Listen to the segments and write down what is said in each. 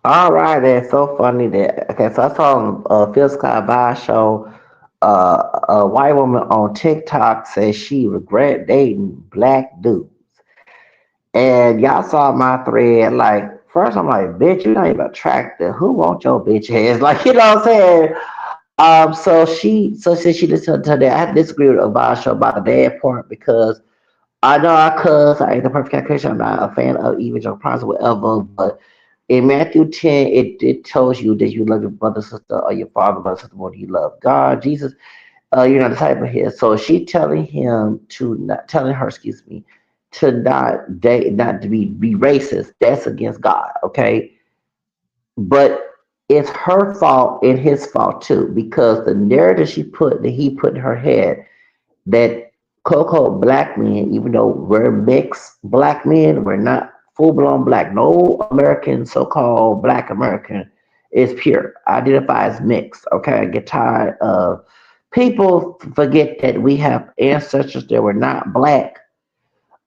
All right, that's so funny that okay. So I saw on Phil Scott Biles show, a white woman on TikTok says she regret dating black dudes, and y'all saw my thread. Like first, I'm like, bitch, you're not even attractive. Who wants your bitch ass? Like you know what I'm saying? So she listened to that. I had to disagree with Biles show about the dad part because I know I cuss. I ain't the perfect calculation. I'm not a fan of even Joe Price or whatever, but in Matthew 10, it tells you that you love your brother, sister, or your father, brother, sister more than you love God, Jesus. You're not a disciple here. So she telling her, excuse me, to not date, not to be racist. That's against God, okay? But it's her fault and his fault too, because the narrative that he put in her head that Coco black men, even though we're mixed black men, we're not full blown black. No American, so called black American, is pure. I identify as mixed. Okay, I get tired of people forget that we have ancestors that were not black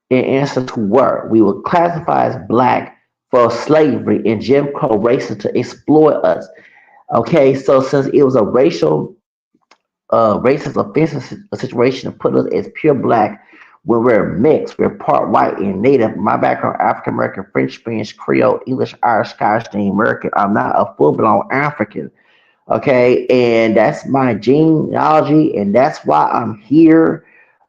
and ancestors who were. We were classified as black for slavery and Jim Crow racism to exploit us. Okay, so since it was a racist offensive situation to put us as pure black when we're mixed. We're part white and native. My background, African American, French, Spanish, Creole, English, Irish, Scottish, and American. I'm not a full blown African. Okay, and that's my genealogy, and that's why I'm here.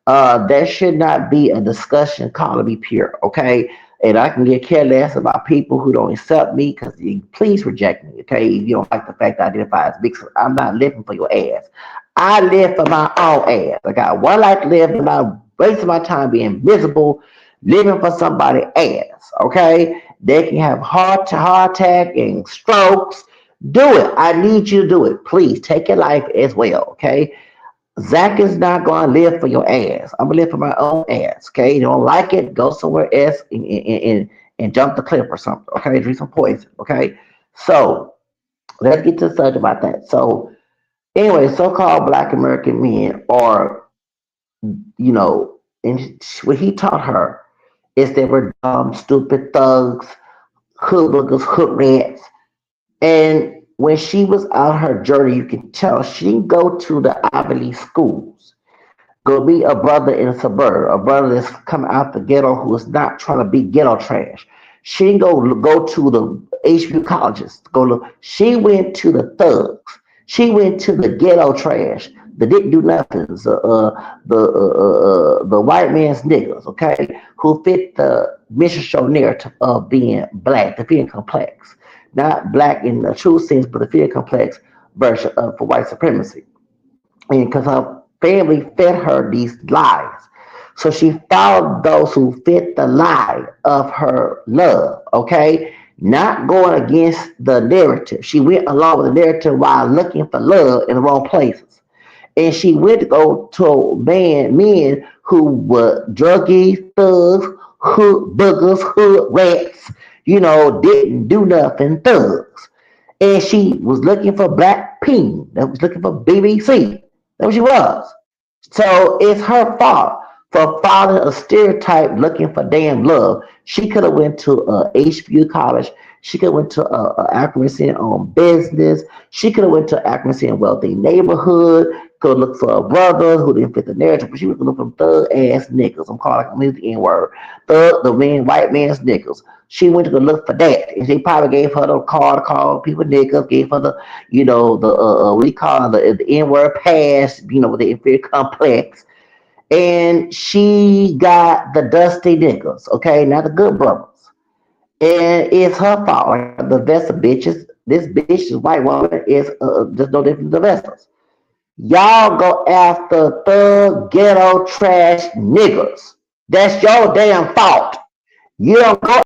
That should not be a discussion called to be pure. Okay, and I can get care less about people who don't accept me because please reject me. Okay, if you don't like the fact that I identify as mixed, I'm not living for your ass. I live for my own ass. I got one life to live, and I'm wasting my time being miserable living for somebody ass. Okay, they can have heart attack and strokes. Do it. I need you to do it. Please take your life as well. Okay. Zach is not going to live for your ass. I'm going to live for my own ass. Okay. You don't like it? Go somewhere else and jump the cliff or something. Okay. Drink some poison. Okay. So let's get to the subject about that. So, anyway, so called black American men are, and what he taught her is they were dumb, stupid thugs, hoodwinkers, hood rats. And when she was on her journey, you can tell she didn't go to the Ivy League schools. Go be a brother in a suburb, a brother that's coming out the ghetto who is not trying to be ghetto trash. She didn't go to the HBU colleges. Go look. She went to the thugs. She went to the ghetto trash. The didn't do nothings. The white man's niggas. Okay, who fit the mission show narrative of being black, the being complex, not black in the true sense, but the fear complex version of for white supremacy. And because her family fed her these lies. So she followed those who fit the lie of her love, okay? Not going against the narrative. She went along with the narrative while looking for love in the wrong places. And she went to go to men who were druggies, thugs, hood boogers, hood rats, didn't do nothing, thugs. And she was looking for Black Pink. That was looking for BBC. That's what she was. So it's her fault for following a stereotype looking for damn love. She could have went to HBU college. She could have went to accuracy on business. She could have went to accuracy in wealthy neighborhood. Could look for a brother who didn't fit the narrative, but she was looking for thug ass niggas. I'm using the N word. Thug, the man, white man's niggas. She went to go look for that, and they probably gave her the call to call people niggas. Gave her the we call the N word pass. With the inferior complex, and she got the dusty niggas. Okay, not the good brothers, and it's her fault. Like the vessel bitches. This bitch, this white woman, is just no different than the vessels. Y'all go after thug ghetto trash niggas. That's your damn fault. You don't go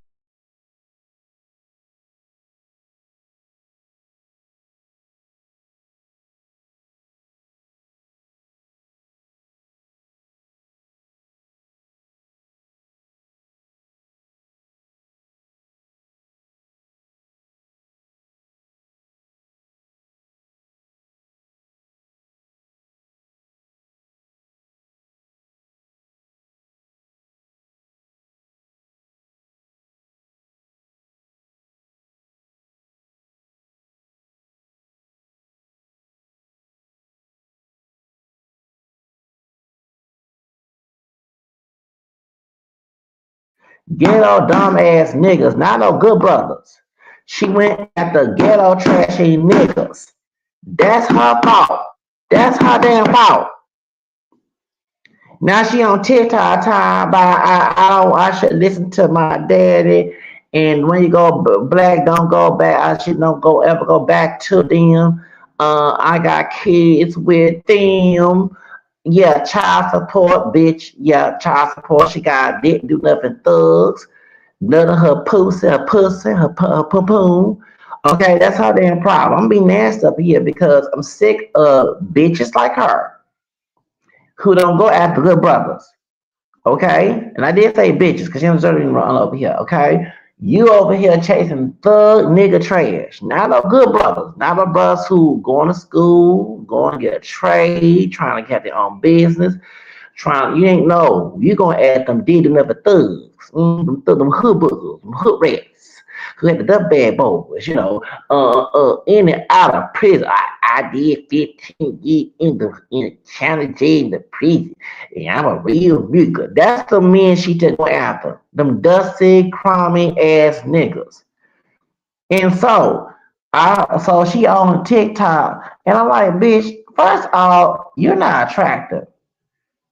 Ghetto dumb ass niggas, not no good brothers. She went after ghetto trashy niggas. That's her fault. That's her damn fault. Now she on TikTok time about I should listen to my daddy, and when you go black, don't go back. I should don't go ever go back to them. I got kids with them. Yeah, child support, bitch. Yeah, child support. She got didn't do nothing thugs. None of her pussy, her poo poo. Okay, that's her damn problem. I'm being nasty up here because I'm sick of bitches like her who don't go after good brothers. Okay, and I did say bitches because you don't deserve to run over here. Okay, you over here chasing thug nigga trash. Not no good brothers. Not no brothers who going to school, going to get a trade, trying to get their own business. Trying, you ain't know. You gonna add them deed another thugs, them hood boogers, them hood rats, who had the bad boys, in and out of prison. I did 15 years in the county jail in the prison, and I'm a real nigga. That's the men she just go after. Them dusty, crummy ass niggas. And so she on TikTok, and I'm like, bitch. First of all, you're not attractive.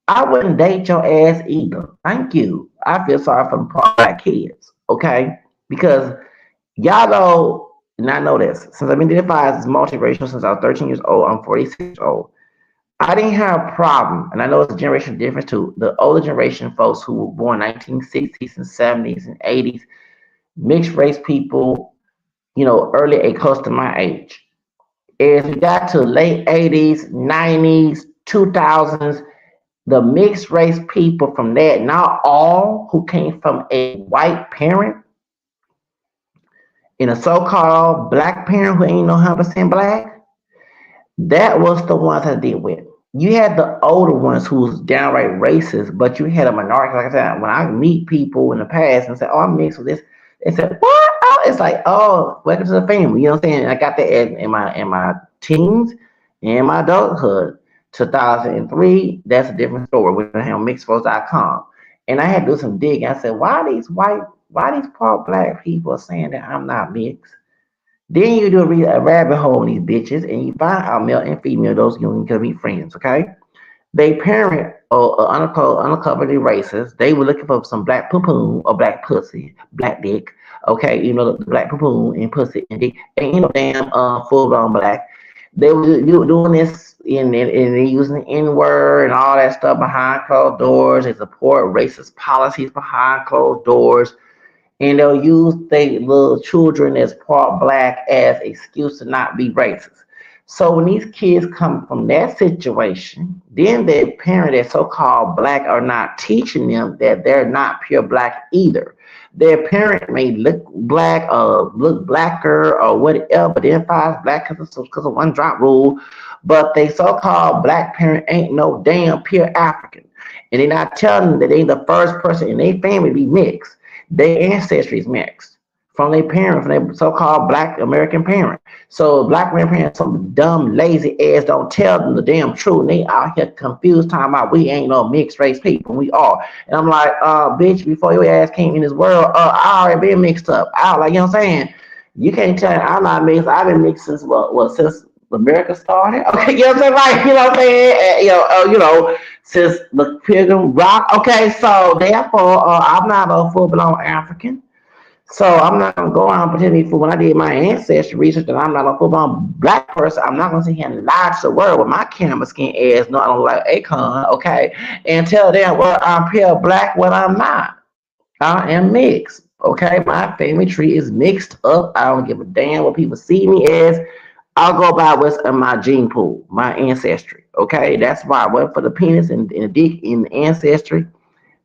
I wouldn't date your ass either. Thank you. I feel sorry for the poor black kids, okay? Because y'all know, and I know this, since I've been identified as multiracial since I was 13 years old, I'm 46 years old. I didn't have a problem, and I know it's a generation difference too. The older generation folks who were born 1960s and 70s and 80s, mixed race people, early age close to my age. As we got to late 80s, 90s, 2000s, the mixed race people from that, not all who came from a white parent and a so-called black parent who ain't no 100% black, that was the ones I deal with. You had the older ones who was downright racist, but you had a minority. Like I said, when I meet people in the past and say, "Oh, I'm mixed with this," they said, "What?" Oh, it's like, "Oh, welcome to the family." You know what I'm saying? I got that in my teens and my adulthood. 2003, that's a different story with mixedfolks.com. And I had to do some digging. I said, why these poor black people are saying that I'm not mixed? Then you do a rabbit hole in these bitches and you find out male and female, those you can be friends, okay? They parent or uncovered racist. They were looking for some black poo or black pussy, black dick. Okay, the black poo and pussy and dick ain't no damn full blown black. They were doing this and they using the N word and all that stuff behind closed doors. They support racist policies behind closed doors, and they'll use their little children as part black as excuse to not be racist. So when these kids come from that situation, then their parent that's so-called black are not teaching them that they're not pure black either. Their parent may look black or look blacker or whatever, identifies black because of one drop rule, but they so-called black parent ain't no damn pure African. And they're not telling them that they the first person in their family to be mixed. Their ancestry is mixed from their parent, from their so-called black American parent. So black American parents, some dumb, lazy ass don't tell them the damn truth. And they out here confused talking about we ain't no mixed race people. We are. And I'm like, bitch, before your ass came in this world, I already been mixed up. You know what I'm saying? You can't tell me I'm not mixed. I've been mixed since since America started. Okay, you know what I'm saying? Like, you know what I'm saying? Since the Pilgrim Rock. Okay, so therefore, I'm not a full blown African. So I'm not gonna go around pretending for when I did my ancestry research that I'm not a full blown black person. I'm not gonna sit here and lie to the world with my camera skin ass, no, I don't like Akon, okay, and tell them well I'm pure black when I'm not. I am mixed. Okay, my family tree is mixed up. I don't give a damn what people see me as. I'll go by what's in my gene pool, my ancestry. Okay, that's why I went for the penis and the dick in the ancestry,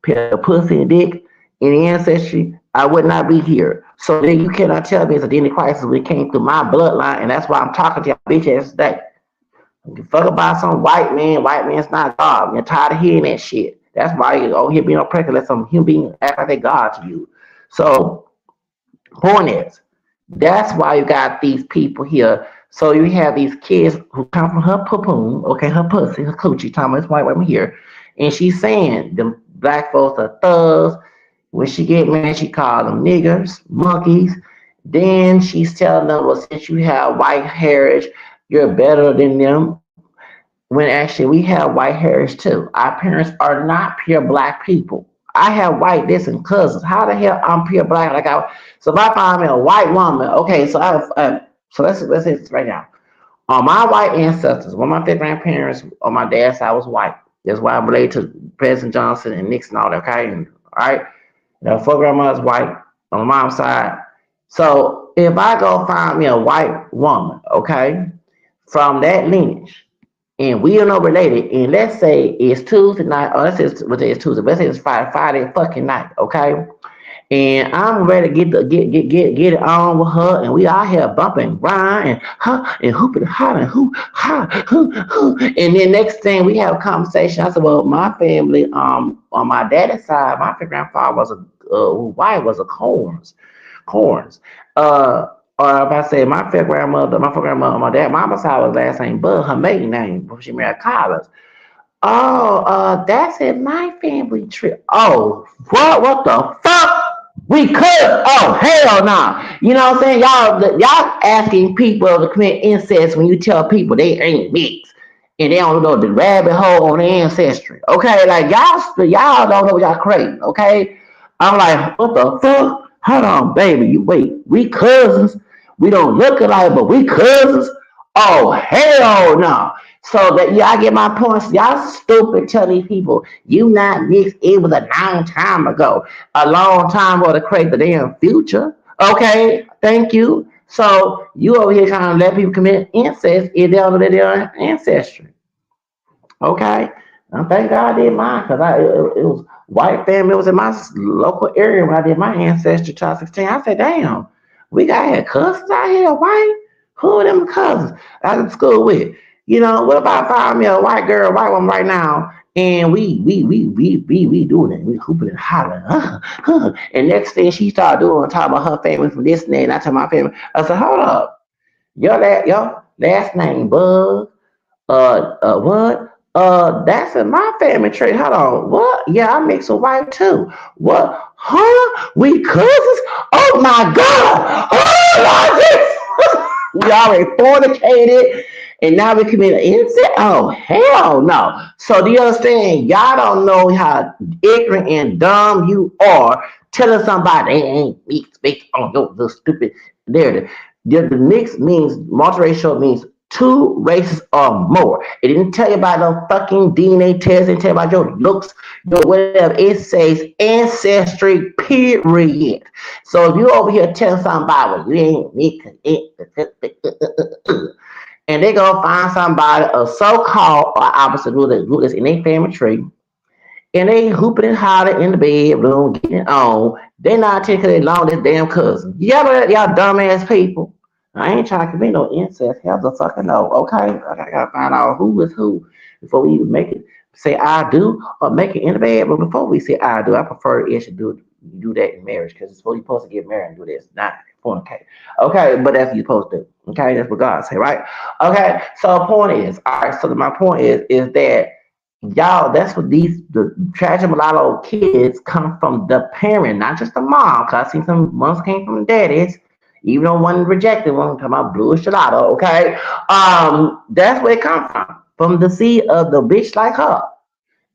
pussy and dick in the ancestry. I would not be here. So then you cannot tell me it's a identity crisis when it came through my bloodline, and that's why I'm talking to y'all bitch ass today. You fuck about some white man. White man's not God. You're tired of hearing that shit. That's why you over here being on pregnant. Let some human being act like they God to you. So point is, that's why you got these people here. So you have these kids who come from her poo okay, her pussy, her coochie, talking about this white woman here, and she's saying them black folks are thugs. When she get mad, she call them niggers, monkeys. Then she's telling them, well, since you have white heritage, you're better than them. When actually we have white heritage too. Our parents are not pure black people. I have white distant cousins. How the hell I'm pure black? So if I find me a white woman, okay, so let's say this right now. On my white ancestors, one of my fifth grandparents on my dad's side was white. That's why I'm related to President Johnson and Nixon and all that. Okay, and, all right. Four grandma's white on my mom's side. So if I go find me a white woman, okay, from that lineage, and we are not related, and let's say it's Tuesday night, or let's say it's Tuesday, let's say it's Friday fucking night, okay? And I'm ready to get it on with her, and we out here bumping, grind, and and hooping, hollering, hoo. And then next thing we have a conversation. I said, well, my family, on my daddy's side, my grandfather was a wife was a corns. Uh, or if I say my first grandmother on my dad, mama's side was last name Bud, her maiden name before she married Collins. Oh, that's in my family tree. Oh, what the fuck? We could. Oh, hell no. You know what I'm saying? Y'all asking people to commit incest when you tell people they ain't mixed and they don't know the rabbit hole on their ancestry. Okay, like y'all don't know what y'all crazy. Okay, I'm like, what the fuck? Hold on, baby. You wait. We cousins. We don't look alike, but we cousins. Oh, hell no. So that y'all get my points. Y'all stupid telling these people you not mixed. It was a long time ago. A long time ago to create the damn future. Okay, thank you. So you over here trying to let people commit incest if they don't know their ancestry. Okay, and thank God I did mine because it was white family. It was in my local area when I did my ancestry child 16. I said, damn, we got here cousins out here white. Who are them cousins I was in school with? What about if I find me a white girl, white woman right now, and we doing it. We hooping and hollering. And next thing she started doing, talking about her family from this and that, and I tell my family, I said, hold up, your last name Bug, what? That's in my family tree. Hold on. What? Yeah, I mix with white too. What? Huh? We cousins? Oh my God! Oh my God! We already fornicated, and now we committed incest. Oh hell no! So do you understand? Y'all don't know how ignorant and dumb you are telling somebody they ain't mixed based on your little stupid narrative. The mix means multiracial means two races or more. It didn't tell you about no fucking DNA test. It didn't tell you about your looks, your whatever. It says ancestry, period. So if you over here telling somebody, well, you ain't me, and they gonna find somebody a so-called or opposite who is in their family tree, and they hooping and hollering in the bedroom, getting on. They not taking they long this damn cousin. Y'all dumbass people. I ain't trying to commit no incest. Hell the fucking no. Okay, I gotta find out who is who before we even make it. Say I do or make it in the bedroom before we say I do. I prefer it should do that in marriage because it's you're supposed to get married and do this, not fornicate. Okay, but that's what you're supposed to do. Okay, that's what God say, right? Okay, so point is, all right. So my point is that y'all, that's what the tragic mulatto kids come from the parent, not just the mom. Cause I seen some ones came from the daddies, even though one rejected one talking about blue gelato. Okay, that's where it come from the seed of the bitch like her,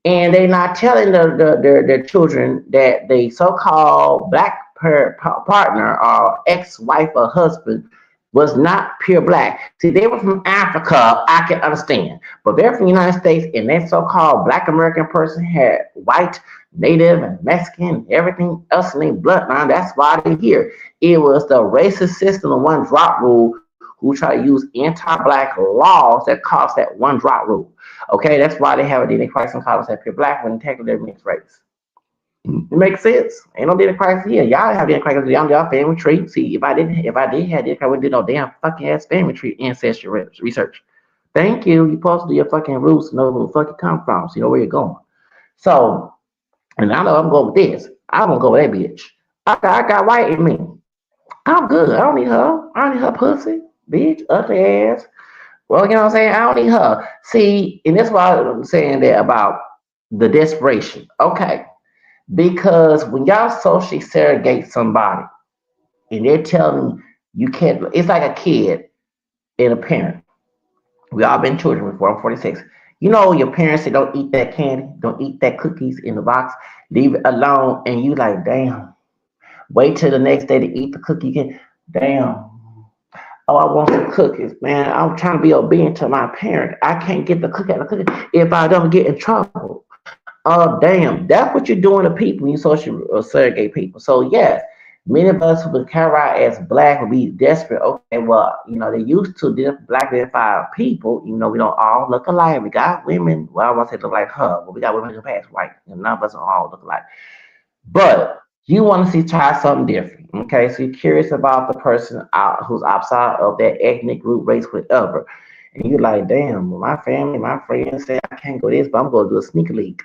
and they not telling their children that the so-called black partner or ex-wife or husband was not pure black. See, they were from Africa, I can understand, but they're from the United States, and that so-called black American person had white, native, and Mexican, everything else in their bloodline. That's why they're here. It was the racist system of one drop rule who try to use anti-black laws that caused that one drop rule. Okay, that's why they have a DNA crisis and call us that pure black when technically they're mixed race. It makes sense. Ain't no DNA crisis here. Y'all have DNA crisis. Y'all family tree. See, if I did have DNA crisis, I wouldn't do no damn fucking ass family tree ancestry research. Thank you. You supposed to do your fucking roots to know where the fuck you come from, so you know where you're going. So, and I know I'm going with this. I'm gonna go with that bitch. I got white in me. I'm good. I don't need her. I don't need her pussy, bitch, ugly ass. Well, you know what I'm saying? I don't need her. See, and that's why I'm saying that about the desperation. Okay. Because when y'all socially surrogate somebody and they're telling you can't, it's like a kid and a parent. We all been children before. I'm 46. You know, your parents say, don't eat that candy, don't eat that cookies in the box, leave it alone. And you like, damn, wait till the next day to eat the cookie again. Damn. Oh, I want some cookies, man. I'm trying to be obedient to my parent. I can't get the cookie out of the cookie if I don't get in trouble. Oh, damn. That's what you're doing to people when you social segregate people. So, yes, many of us who would characterize as black would be desperate. Okay, well, they used to black identified people. We don't all look alike. We got women, well, I want to say look like her, but we got women who pass white. And none of us all look alike. But you want to see try something different. Okay, so you're curious about the person out who's outside of that ethnic group, race, whatever. And you're like, damn, well, my family, my friends say I can't go this, but I'm going to do a sneaker league.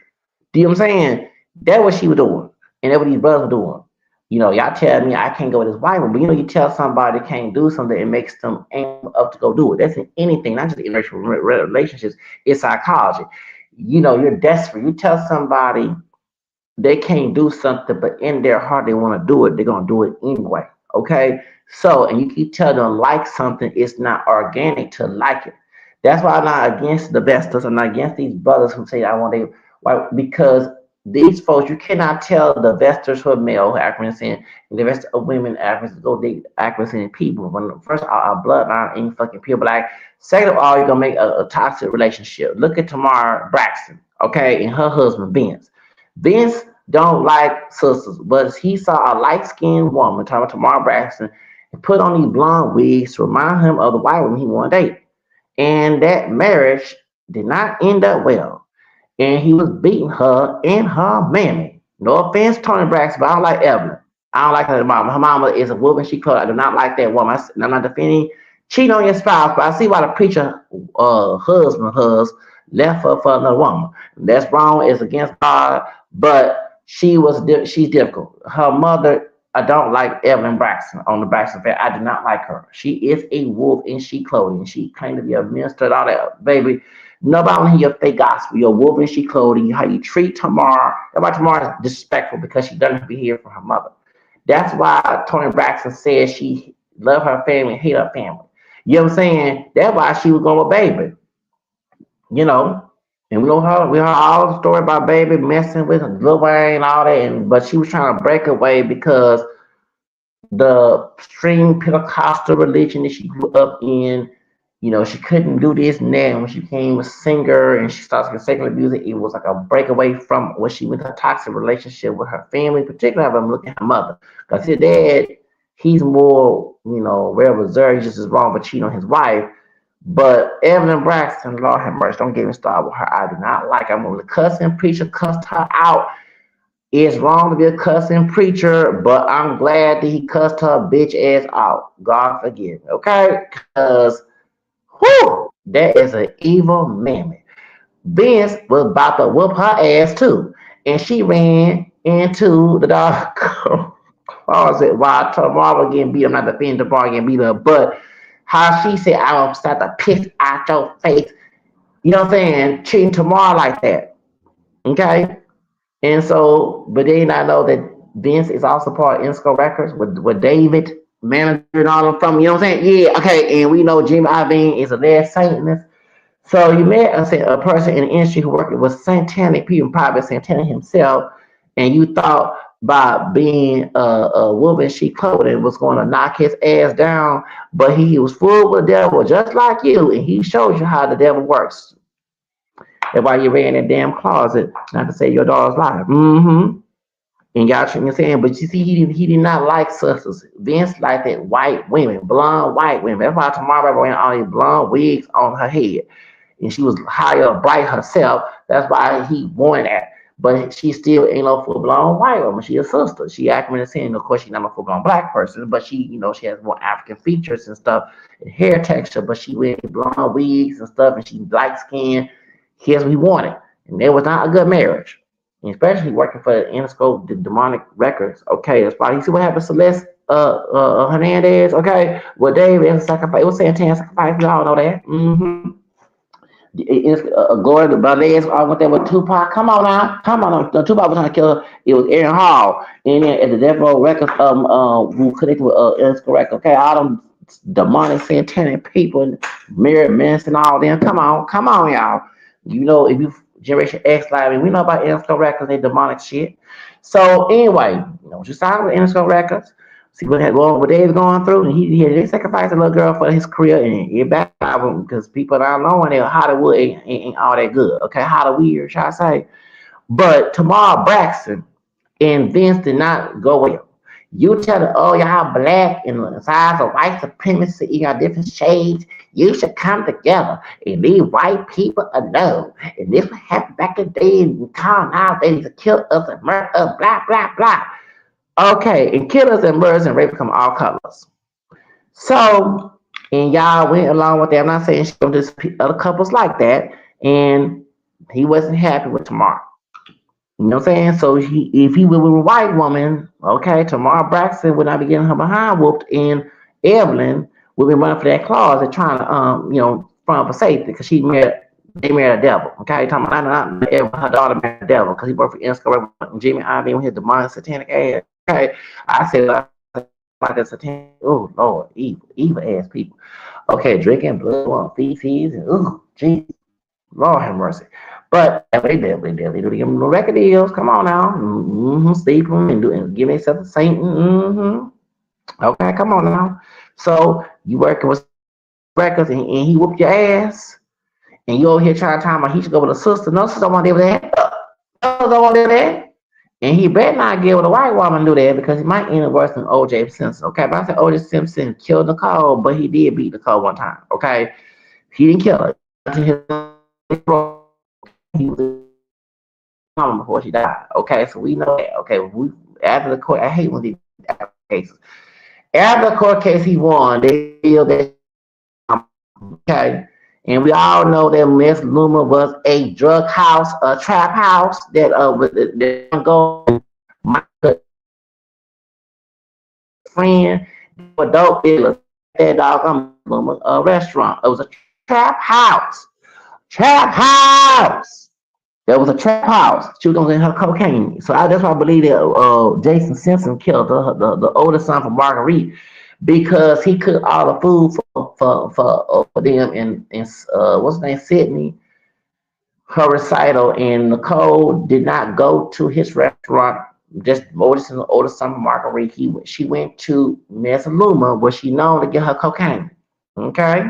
Do you know what I'm saying? That's what she was doing. And that's what these brothers were doing. Y'all tell me I can't go with this white one, but you tell somebody they can't do something, it makes them aim up to go do it. That's in anything, not just interracial relationships. It's psychology. You're desperate. You tell somebody they can't do something, but in their heart they want to do it. They're gonna do it anyway. Okay. So, and you keep telling them like something, it's not organic to like it. That's why I'm not against the Vestas. I'm not against these brothers who say I want to. Why? Because these folks, you cannot tell the Vesters who are male, who are African descent, and the rest of women Africans go date African descent people. When first of all, our bloodline ain't fucking pure black. Second of all, you're gonna make a toxic relationship. Look at Tamar Braxton, okay, and her husband Vince. Vince don't like sisters, but he saw a light-skinned woman, talking about Tamar Braxton, and put on these blonde wigs to remind him of the white woman he wanted to date. And that marriage did not end up well. And he was beating her and her mammy. No offense, Tony Braxton, but I don't like Evelyn. I don't like her mama. Her mama is a woman. She called. I do not like that woman. I'm not defending cheating on your spouse, but I see why the preacher husband left her for another woman. That's wrong. It's against God. But she's difficult. Her mother, I don't like Evelyn Braxton on the Braxton family. I do not like her. She is a wolf in sheep clothing. She claimed to be a minister and all that. Baby, nobody want to hear your fake gospel. You're a wolf in sheep clothing. How you treat Tamar. Everybody Tamar is disrespectful because she doesn't be here for her mother. That's why Tony Braxton said she love her family and hate her family. You know what I'm saying? That's why she was going with Baby. You know, and we heard all the story about Baby messing with Lil Wayne and all that, but she was trying to break away because the extreme Pentecostal religion that she grew up in, she couldn't do this and that. And when she became a singer and she started singing secular music, it was like a breakaway from what she went her toxic relationship with her family, particularly if I'm looking at her mother. Because his dad, he's more, well reserved, he's just as wrong for cheating on his wife. But Evelyn Braxton, Lord have mercy, don't get me started with her. I do not like her. I'm when the cussing preacher cussed her out. It's wrong to be a cussing preacher, but I'm glad that he cussed her bitch ass out. God forgive me, okay? Because, whew, that is an evil mammy. Vince was about to whoop her ass too. And she ran into the dog closet while Tamara getting beat up. I'm not defending Tamara getting beat up, but how she said, I will start to piss out your face. You know what I'm saying? Treating Tamara like that. Okay? And so, but they not know that Vince is also part of Insco Records with David, manager and all of them from, you know what I'm saying? Yeah, okay. And we know Jimmy Iovine is a last Satanist. So you met a person in the industry who worked with satanic people, probably Santana himself, and you thought by being a wolf in sheep clothing was going to knock his ass down, but he was full with the devil just like you, and he showed you how the devil works. That's why you ran in that damn closet, not to say your daughter's life. Mm-hmm. And y'all treat me saying, but you see, he did not like sisters. Vince liked that white women, blonde white women. That's why tomorrow wearing all these blonde wigs on her head. And she was higher bright herself. That's why he wanted that. But she still ain't no full blown white woman. She a sister. She acting the same. Of course, she's not a full blown black person, but she has more African features and stuff, and hair texture. But she wears blonde wigs and stuff, and she's light skinned. Here's what he wanted, and it was not a good marriage. And especially working for Interscope, the demonic records. Okay, that's why you see what happened to Celeste Hernandez. Okay, well, David and sacrifice. It was Santana sacrifice. We all know that. Mm-hmm. It's Gloria Valdez. I went there with Tupac. Come on now, come on. Now. Tupac was trying to kill her. It was Aaron Hall, and then at the Death Row Records, who connected with Incorrect. Okay, all them demonic satanic people, and Mary Manson, all them. Come on, y'all. You know, if you Generation X, like, I mean, we know about Interscope Records, they demonic shit. So anyway, you know, what you signed with Interscope Records. See what Dave's going through, and he sacrificed a little girl for his career, and it backfired him because people don't know in Hollywood ain't all that good. Okay, Hollywood, shall I say? But Tamar Braxton and Vince did not go well. You tell the oh y'all black and the size of white supremacy, you got different shades. You should come together and leave white people alone. And this happened back in the day in town nowadays to kill us and murder us, blah blah blah. Okay, and killers and murders and rape become all colors. So, and y'all went along with that. I'm not saying she don't just other couples like that, and he wasn't happy with Tamar. You know what I'm saying? So if he was with a white woman, okay, Tamar Braxton would not be getting her behind whooped, and Evelyn would be running for that closet trying to front for safety because they married a devil. Okay, talking about not Evelyn, her daughter married a devil because he worked for Insco Jimmy Iovine with his demonic satanic ass. Okay, I said like a satanic. Oh Lord, evil ass people. Okay, drinking blood on feces and jeez, Lord have mercy. But they do give them the record deals. Come on now, sleep them and do and give themselves a saint. Okay, come on now. So you working with records and he whooped your ass, and you over here trying to tell him he should go with a sister. No sister don't want to do that. No sister don't want to do that. And he better not get with a white woman do that because he might end up worse than O.J. Simpson. Okay, but I said O.J. Simpson killed Nicole, but he did beat Nicole one time. Okay, he didn't kill her. He was before she died. Okay, so we know that. Okay, after the court, I hate when these cases. After the court case he won, they feel that okay. And we all know that Miss Luma was a drug house, a trap house that go my friend, adult dealers, that dog a restaurant. It was a trap house. Trap house. There was a trap house. She was gonna get her cocaine. So that's why I believe that Jason Simpson killed the oldest son from Marguerite because he cooked all the food for them and what's his name Sydney her recital, and Nicole did not go to his restaurant. Just older son from Marguerite. She went to Miss Luma where she known to get her cocaine. Okay,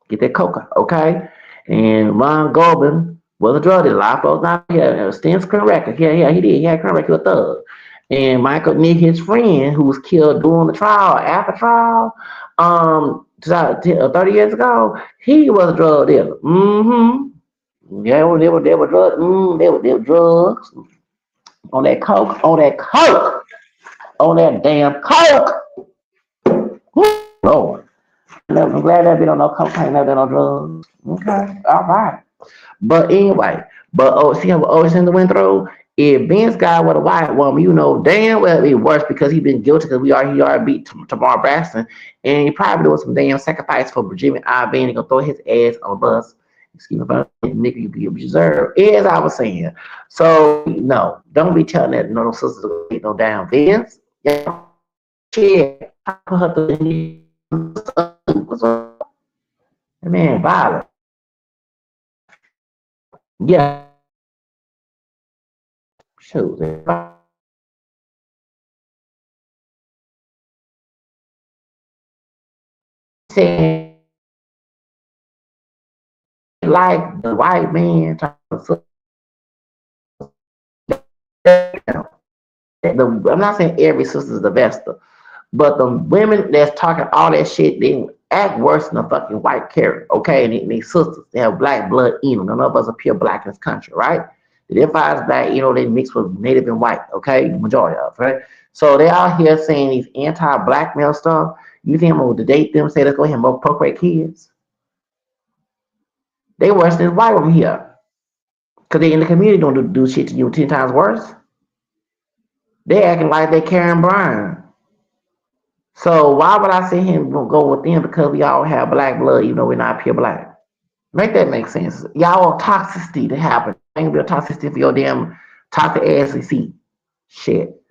get that coca. Okay, and Ron Goldman was a drug dealer. A lot of folks not here. Stin's current record. Yeah, he did. He had current record. He was a thug. And Michael Nick, his friend, who was killed during the trial, after trial, 30 years ago, he was a drug dealer. Yeah, they were drugs. They were drugs on that coke, on that damn coke. Lord, I'm glad that been on no cocaine, never been on drugs. Okay, all right. But anyway, see how Ocean went through. If Vince got with a white woman, you know damn well it'd be worse because he been guilty because he already beat Tamar Braxton, and he probably doing some damn sacrifice for Jimmy Iovine. He gonna throw his ass on a bus. Excuse me, but nigga, you deserve. As I was saying, so no, don't be telling that no sisters ain't no damn Vince. Yeah, shit. I put her through. What's up, man? Violent. Yeah, shoot. Saying like the white man trying to I'm not saying every sister's the best, but the women that's talking all that shit, they act worse than a fucking white carrot, okay? And they sisters, they have black blood in them. None of us are pure black in this country, right? The identify as black, they mix with native and white, okay? Majority of, right? So they out here saying these anti-black male stuff. You think I'm going to date them, say let's go ahead and procreate kids? They worse than white women here. Because they in the community don't do shit to you 10 times worse. They acting like they Karen Bryan. So why would I sit here and go with them because we all have black blood, even though we're not pure black? Make that make sense. Y'all want toxicity to happen. Ain't gonna be a toxicity for your damn toxic ass seat. Shit.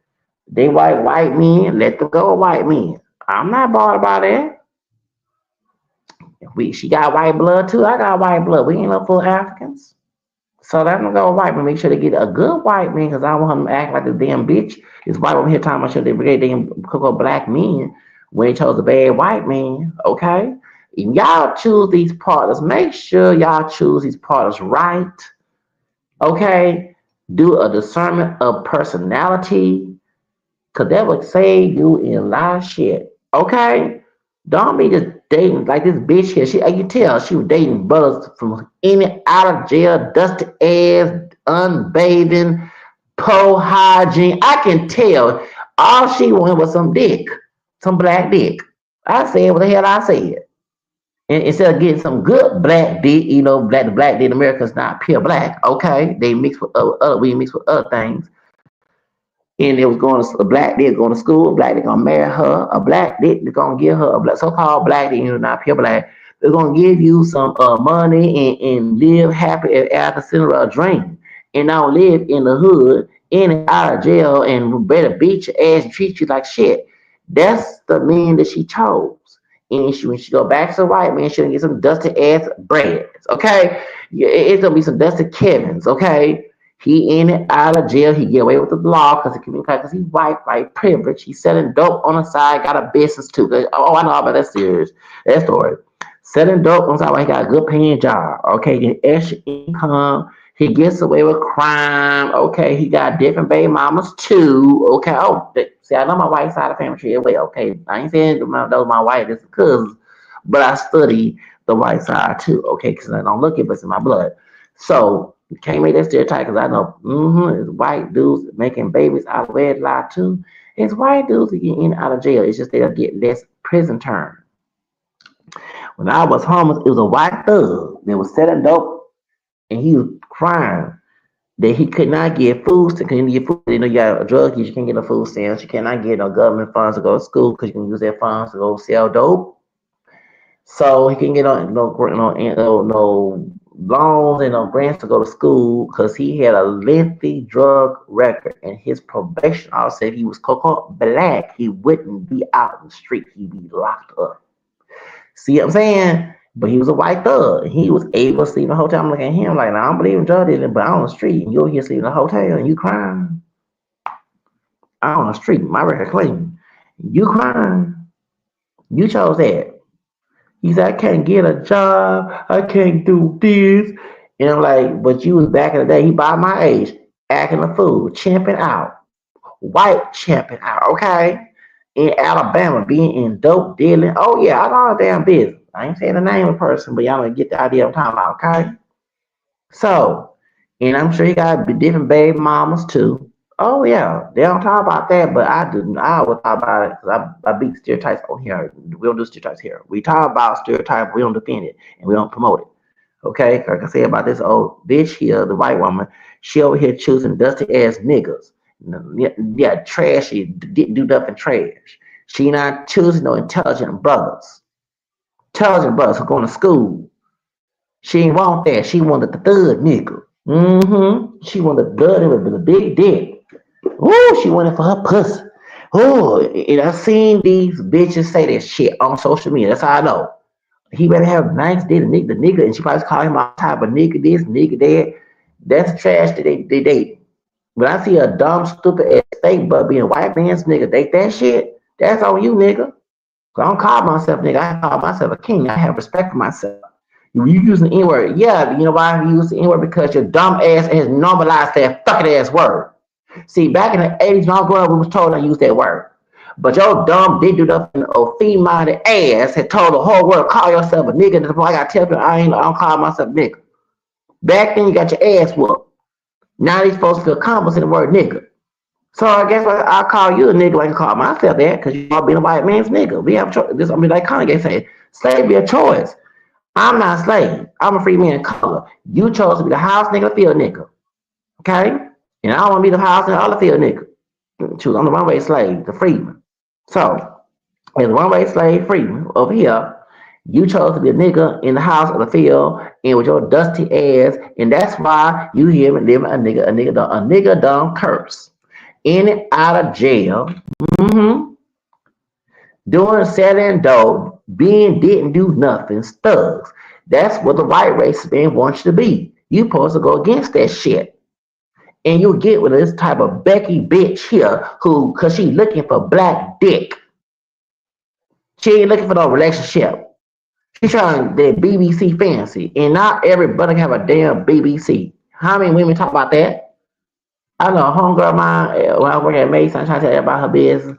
They white men, let them go white men. I'm not bothered about that. She got white blood too. I got white blood. We ain't no full Africans. So let them go white man. Make sure they get a good white man because I don't want them to act like a damn bitch. This white woman here talking about sure they bring damn cocoa black men when they chose a bad white man. Okay? If y'all choose these partners, make sure y'all choose these partners right. Okay? Do a discernment of personality because that would save you in a lot of shit. Okay? Don't be just dating like this bitch here. I can tell she was dating brothers from in and out of jail, dusty ass, unbathing, poor hygiene. I can tell all she wanted was some dick, some black dick. I said what the hell I said. And instead of getting some good black dick, the black dick in America is not pure black. Okay, they mix with we mix with other things. And it was going to a black dick going to school, a black dick gonna marry her, a black dick they're gonna give her a black, so-called black dick, not pure black. They're gonna give you some money and live happy after Cinderella dream, and now live in the hood, in and out of jail, and better beat your ass and treat you like shit. That's the man that she chose. And when she go back to the white man, she'll get some dusty ass breads. Okay, it's gonna be some dusty Kevins. Okay, he in and out of jail. He get away with the law because he's white privilege. He's selling dope on the side. Got a business too. Oh, I know about that story. Selling dope on the side. He got a good paying job. Okay, get extra income. He gets away with crime. Okay, he got different baby mamas too. Okay, see, I know my white side of the family tree well. Okay, I ain't saying those my white is cousins, but I study the white side too. Okay, because I don't look it, but it's in my blood. So can't make that stereotype because I know it's white dudes making babies out of wedlock too. It's white dudes that get in and out of jail. It's just they'll get less prison term. When I was homeless, it was a white thug that was selling dope and he was crying that he could not get food stamps. Couldn't get food. You got a drug use, you can't get no food stamps. You cannot get no government funds to go to school because you can use their funds to go sell dope. So he can get no loans and no grants to go to school because he had a lengthy drug record. And his probation officer said he was cocoa black. He wouldn't be out in the street. He'd be locked up. See what I'm saying? But he was a white thug. He was able to sleep in a hotel. I'm looking at him like, I don't believe in drug dealing, but I'm on the street and you're here sleeping in a hotel and you crying. I'm on the street. My record clean. You crying. You chose that. He said, I can't get a job. I can't do this. And I'm like, but you was back in the day, he by my age, acting a fool, champing out. White champing out, okay? In Alabama, being in dope dealing. Oh, yeah, I know the damn business. I ain't saying the name of the person, but y'all gonna get the idea I'm talking about, okay? So, and I'm sure he got different baby mamas too. Oh yeah, they don't talk about that, but I do. I always talk about it because I beat stereotypes on here. We don't do stereotypes here. We talk about stereotypes, we don't defend it, and we don't promote it. Okay, like I said about this old bitch here, the white woman, she over here choosing dusty ass niggas. Yeah, trashy, do nothing trash. She not choosing no intelligent brothers. Intelligent brothers who going to school. She ain't want that. She wanted the thug nigga. She wanted the thug nigga with a big dick. Ooh, she wanted for her pussy. Oh, and I seen these bitches say that shit on social media. That's how I know. He better have a nice dick, the nigga, and she probably call him all type of nigga this, nigga that. That's trash that they date. When I see a dumb, stupid ass fake but being a white man's nigga date that shit, that's on you, nigga. I don't call myself nigga. I call myself a king. I have respect for myself. You use the N word. Yeah, you know why you use the N word? Because your dumb ass has normalized that fucking ass word. See, back in the 80s, when I was growing up, we was told not to use that word. But your dumb, dick dude up or female ass had told the whole world, call yourself a nigga. That's why I got to tell people I don't call myself nigga. Back then, you got your ass whooped. Now these folks feel comfortable in the word nigga. So I guess what, I'll call you a nigga like I call myself that because you all being a white man's nigga. We have a choice. This, I mean, like Kanye said, slavery a choice. I'm not a slave. I'm a free man of color. You chose to be the house nigga, the field nigga. Okay? And I don't want to be the house nigga or the field nigga. Choose. I'm the runaway slave, the freeman. So, there's runaway slave freeman over here. You chose to be a nigga in the house or the field and with your dusty ass, and that's why you hear me living a nigga done curse. In and out of jail, mm-hmm, doing selling dope, being didn't do nothing, thugs. That's what the white race man wants you to be. You supposed to go against that shit. And you get with this type of Becky bitch here who, cause she looking for black dick. She ain't looking for no relationship. She trying that BBC fancy. And not everybody have a damn BBC. How many women talk about that? I know a homegirl of mine, when I work at Mason, I try to tell her about her business.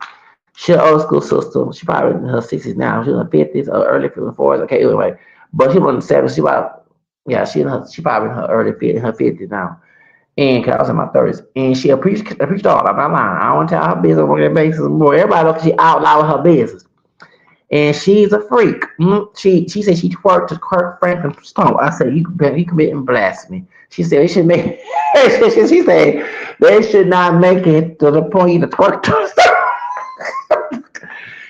She an old school sister. She probably in her 60s now. She's in her 50s or early 40s. Okay, anyway. But she was in the 70s. She about, yeah, she probably in her early 50s, her 50s now. And cause I was in my 30s. And she preached all. I'm not lying. I don't want to tell her business on that basis more. Everybody knows she out loud with her business. And she's a freak. She said she twerked to Kirk Franklin's song. I said, you committing blasphemy. She said they should make she said they should not make it to the point you to twerk to.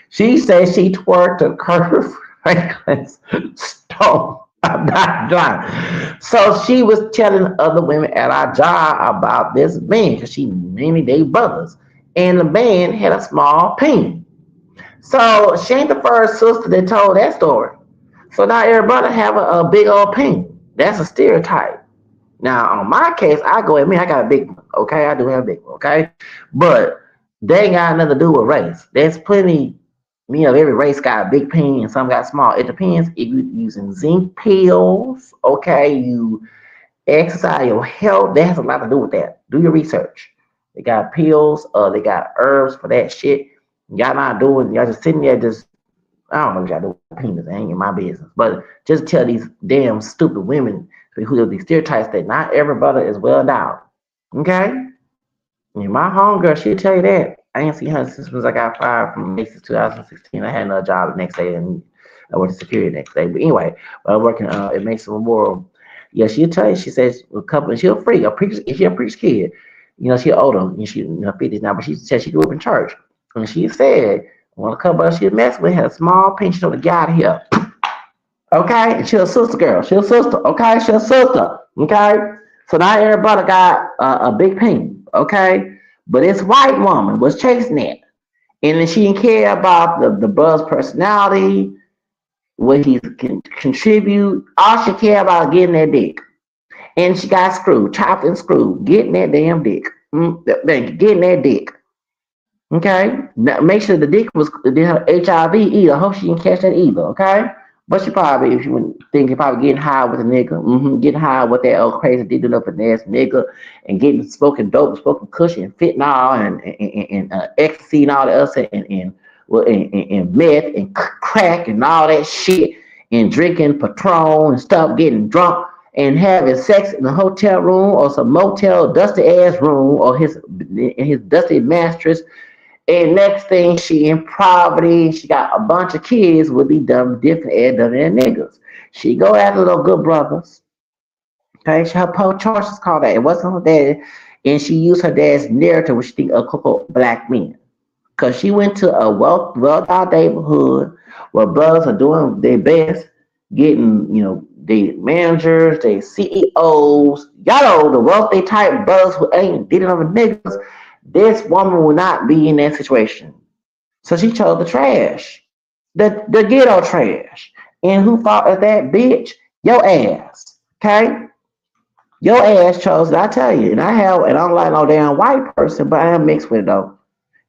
She said she twerked to Kirk Franklin's stone. I'm not lying. So she was telling other women at our job about this man because she many they brothers. And the man had a small penis. So she ain't the first sister that told that story. So now everybody have a big old pink. That's a stereotype. Now on my case, I go at me, I got a big one. Okay, I do have a big one. Okay, but they ain't got nothing to do with race. There's plenty. Every race got a big peen and some got small. It depends if you're using zinc pills. Okay, you exercise your health. That has a lot to do with that. Do your research. They got pills. They got herbs for that shit. Y'all not doing. Y'all just sitting there. Just I don't know what y'all do with penis. It ain't in my business. But just tell these damn stupid women who have these stereotypes that not everybody is well endowed. Okay. And my homegirl, she'll tell you that. I ain't seen her since I got fired from Macy's 2016. I had another job the next day and I went to security the next day. But anyway, while I'm working at Macy's Memorial, yeah, she'll tell you. She says a couple. She'll free a preach. She a preach kid. She's older. And she in her 50s now, but she said she grew up in church. And she said one a couple she messed with had a small pinch on the guy here. Okay, and she a sister girl. She a sister. Okay, she a sister. Okay, so now everybody got a big pink. Okay, but this white woman was chasing it, and then she didn't care about the buzz personality, what he can contribute. All she cared about getting that dick, and she got screwed, chopped and screwed, getting that damn dick, getting that dick. Okay, now make sure the dick was HIV either. I hope she didn't catch that either. Okay, but she probably, if you wouldn't think, probably getting high with a nigga, getting high with that old crazy digging up an ass nigga, and getting smoking dope, smoking cushion, and fentanyl, and ecstasy and all the other and meth and crack and all that shit, and drinking Patron and stuff, getting drunk. And having sex in a hotel room or some motel dusty ass room or his dusty mattress, and next thing, she in poverty. She got a bunch of kids with these dumb, different ass dumb ass niggas. She go after little good brothers. Okay, her choices called that. It wasn't her dad, and she used her dad's narrative, which she think of couple black men. Cause she went to a well-thought neighborhood where brothers are doing their best, getting the managers, the CEOs, y'all know the wealthy type brothers who ain't dealing with niggas. This woman will not be in that situation. So she chose the trash, the ghetto trash. And who fought at that bitch? Your ass. Okay? Your ass chose it, I tell you. And I don't like no damn white person, but I am mixed with it though.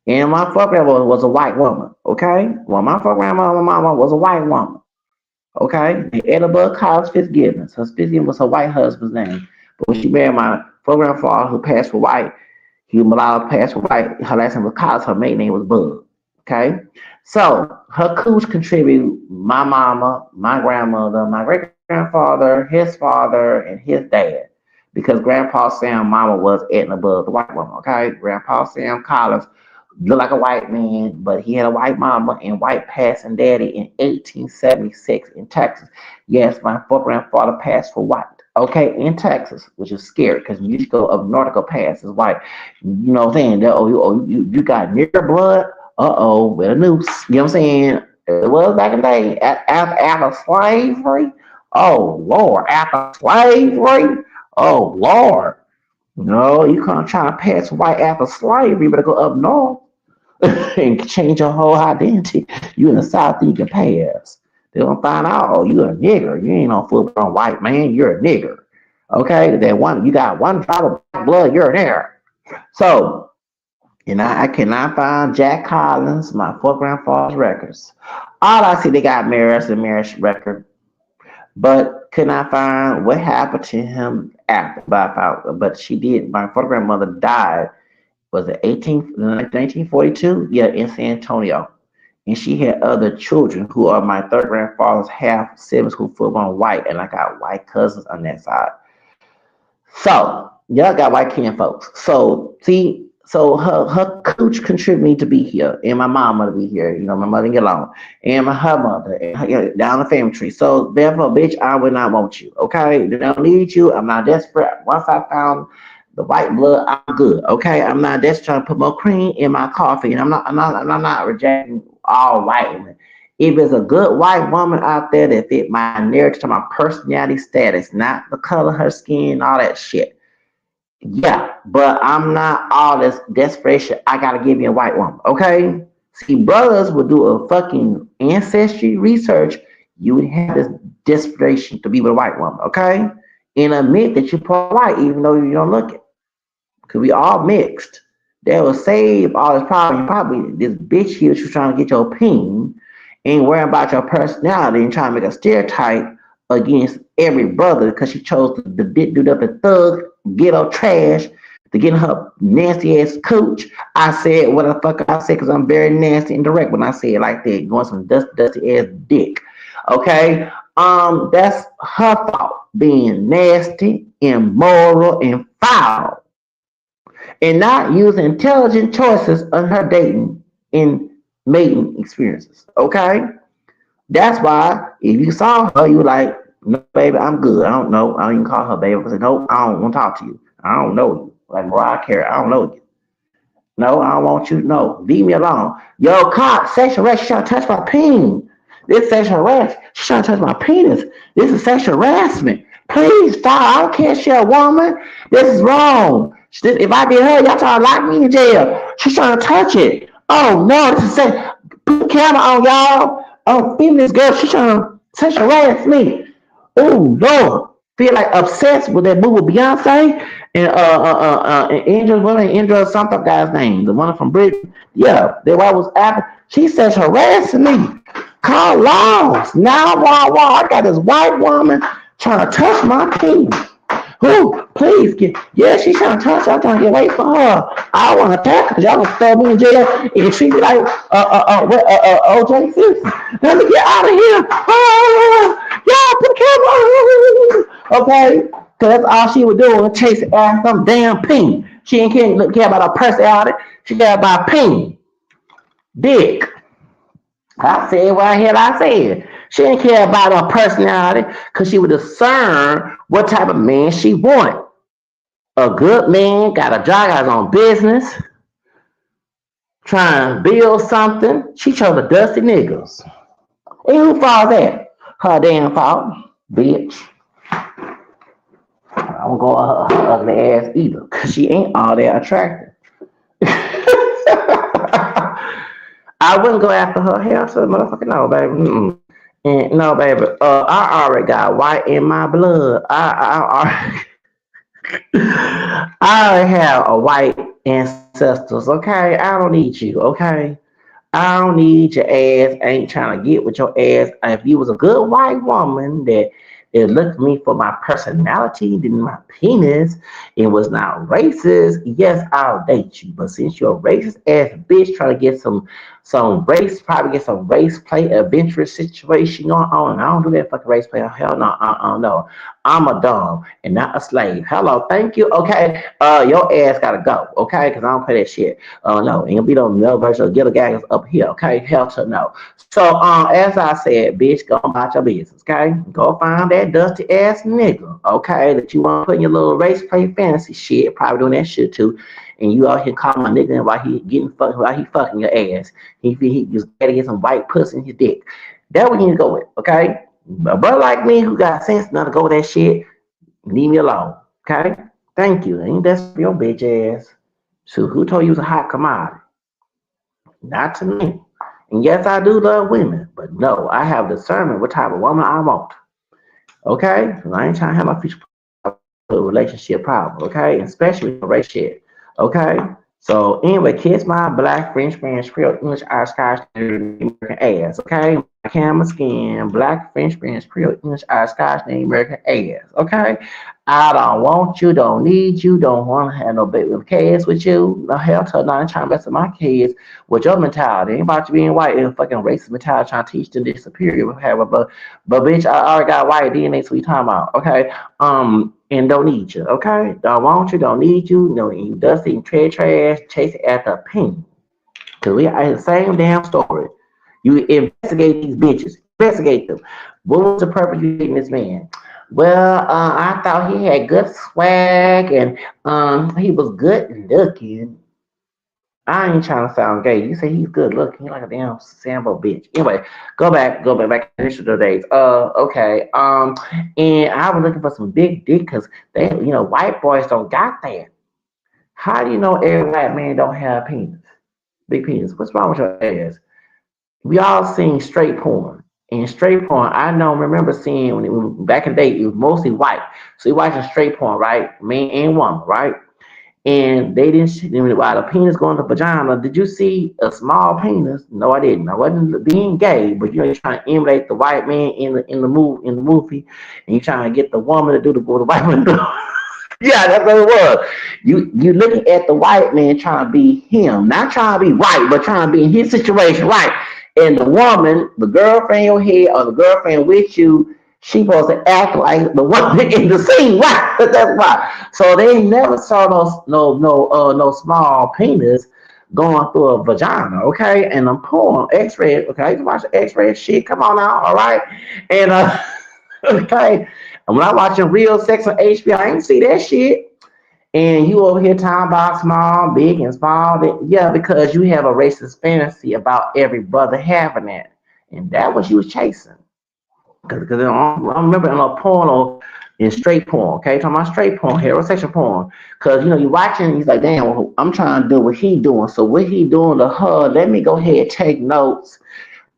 And my fuck grandma was a white woman. Okay? Well, my fuck grandma, my mama was a white woman. Okay? And Annabelle Collins Fitzgibbons. Her Fitzgibbons was her white husband's name. But when she married my fuck grandfather who passed for white, he allowed passed for white. Her last name was Collins. Her maiden name was Bug. Okay? So her cooch contribute my mama, my grandmother, my great grandfather, his father, and his dad. Because Grandpa Sam mama was Edna Bug, the white woman. Okay? Grandpa Sam Collins looked like a white man, but he had a white mama and white passing daddy in 1876 in Texas. Yes, my fuck grandfather passed for white. Okay, in Texas, which is scary because you go up Nautical Pass is white. You know what I'm saying? You got near blood. With a noose. You know what I'm saying? It was back in the day. After slavery, oh Lord, after slavery, oh Lord. No, you can't try to pass white after slavery. You better go up north and change your whole identity. You in the South, you can pass. They gonna find out, oh, you a nigger. You ain't no full blown white man. You're a nigger. Okay, then one, you got one drop of black blood. You're there. So, I cannot find Jack Collins, my four grandfather's records. All I see, they got marriage and marriage record, but could not find what happened to him after. But she did. My four grandmother died. Was it 1942? Yeah, in San Antonio. And she had other children who are my third grandfather's half siblings who full on white, and I got white cousins on that side. So y'all got white kin folks. So see, so her cooch contributed me to be here, and my mama to be here. My mother get along, and her mother, and down the family tree. So therefore, bitch, I would not want you. Okay, they don't need you. I'm not desperate. Once I found the white blood, I'm good. Okay, I'm not desperate trying to put more cream in my coffee, and I'm not rejecting all white women. If there's a good white woman out there that fit my narrative to my personality status, not the color of her skin, all that shit. Yeah, but I'm not all this desperation. I gotta give you a white woman, okay? See, brothers would do a fucking ancestry research. You would have this desperation to be with a white woman, okay? And admit that you're part white, even though you don't look it. Because we all mixed. That will save all this problem. Probably this bitch here who's trying to get your opinion ain't worrying about your personality and trying to make a stereotype against every brother because she chose to do up the thug, ghetto trash, to get her nasty ass cooch. I said what the fuck I said because I'm very nasty and direct when I say it like that, going some dusty ass dick. Okay? That's her fault, being nasty, immoral, and foul, and not using intelligent choices on her dating and mating experiences. Okay? That's why if you saw her, you were like, no, baby, I'm good. I don't know. I don't even call her baby. I said, no, I don't want to talk to you. I don't know you. Like Mariah Carey, I don't know you. No, I don't want you. No, leave me alone. Yo, cop, sexual harassment. She's trying to touch my penis. This sexual harassment. She's trying to touch my penis. This is sexual harassment. Please stop. I don't care if she's a woman. This is wrong. If I get her, y'all trying to lock me in jail. She's trying to touch it. Oh no, this is sex. Put the camera on, y'all. Oh, feminist girl, she's trying to sexual harass me. Oh Lord, feel like obsessed with that movie with Beyonce and Angel, what ain't Angel something guy's name, the one from Britain. Yeah, that why was Apple. She says harassing me. Call laws. Now, I got this white woman trying to touch my penis. Who? Please get. Yeah, she's trying to touch. I'm trying to get away from her. I don't want to attack her. Y'all gonna throw me in jail and treat me like OJ Simpson. Let me get out of here. Y'all put the camera on. Okay, because that's all she was doing, chasing after some damn ping. She ain't care about her personality. She care about ping, dick. I said what the hell I said. She didn't care about her personality because she would discern what type of man she wanted. A good man, got a job, got his own business, trying to build something. She chose the dusty niggas. And who fault that? Her damn fault, bitch. I don't go her ugly ass either because she ain't all that attractive. I wouldn't go after her hair, so motherfucker, no, baby. Mm-mm. And no, baby. I already got white in my blood. I already have a white ancestors. Okay, I don't need you. Okay, I don't need your ass. I ain't trying to get with your ass. If you was a good white woman that it looked at me for my personality, then my penis, it was not racist. Yes, I'll date you. But since you're a racist ass bitch trying to get some race, probably get some race play adventurous situation going on. I don't do that fucking race play. Hell no, no. I'm a dog and not a slave. Hello, thank you. Okay, your ass gotta go. Okay, because I don't play that shit. No, ain't gonna be no version of ghetto gaggers up here. Okay, hell to no. So, as I said, bitch, go about your business. Okay, go find that dusty ass nigga. Okay, that you want to put in your little race play fantasy shit. Probably doing that shit too. and you out here calling my nigga while he getting fucked, while he fucking your ass. He just gotta get some white pussy in his dick. That what you need to go with, okay? A brother like me who got sense not to go with that shit, leave me alone, okay? Thank you. Ain't that your bitch ass? So who told you it was a hot commodity? Not to me. And yes, I do love women, but no, I have discernment what type of woman I want. Okay? I ain't trying to have my future relationship problem, okay? Especially in a relationship. Okay? So anyway, kiss my black French Spanish Creole English Irish Scottish American ass, okay? Camera skin, black French Spanish Creole English Irish Scottish American ass, okay? I don't want you, don't need you, don't want to have no baby with kids with you. No hell to not trying to mess with my kids with your mentality. Ain't about you being white and fucking racist mentality trying to teach them this superior have but bitch, I already got white DNA, so we talking about, okay? And don't need you, okay? Don't want you, don't need you, no, you dusty and tread trash, chase at the pin. Cause we are the same damn story. You investigate these bitches, investigate them. What was the purpose of you dating this man? Well, I thought he had good swag and he was good looking. I ain't trying to sound gay. You say he's good looking. He like a damn Sambo bitch. Anyway, back to the days. Okay. And I was looking for some big dick because they, white boys don't got that. How do you know every white man don't have penis? Big penis. What's wrong with your ass? We all seen straight porn. And straight porn, I know, remember seeing when it was back in the day, it was mostly white. So you watching straight porn, right? Man and woman, right? And they didn't while the penis going to the vagina. Did you see a small penis? No, I didn't. I wasn't being gay, but you're trying to emulate the white man in the movie, and you're trying to get the woman to do the white man do. Yeah, that's what it was. You looking at the white man trying to be him, not trying to be white, but trying to be in his situation, right? And the woman, the girlfriend your head or the girlfriend with you, she supposed to act like the woman in the scene, right? That's why. So they never saw no small penis going through a vagina, okay? And I'm pulling X-ray, okay? You watch the X-ray shit. Come on now, all right? And okay. And when I watching real sex on HBO, I ain't see that shit. And you over here talking about small, big, and small. Yeah, because you have a racist fantasy about every brother having that. And that was you was chasing. Because I remember in a porno, in straight porn, okay? Talking about straight porn, heterosexual porn. Because, you're watching, he's like, damn, well, I'm trying to do what he doing. So what he doing to her, let me go ahead take notes.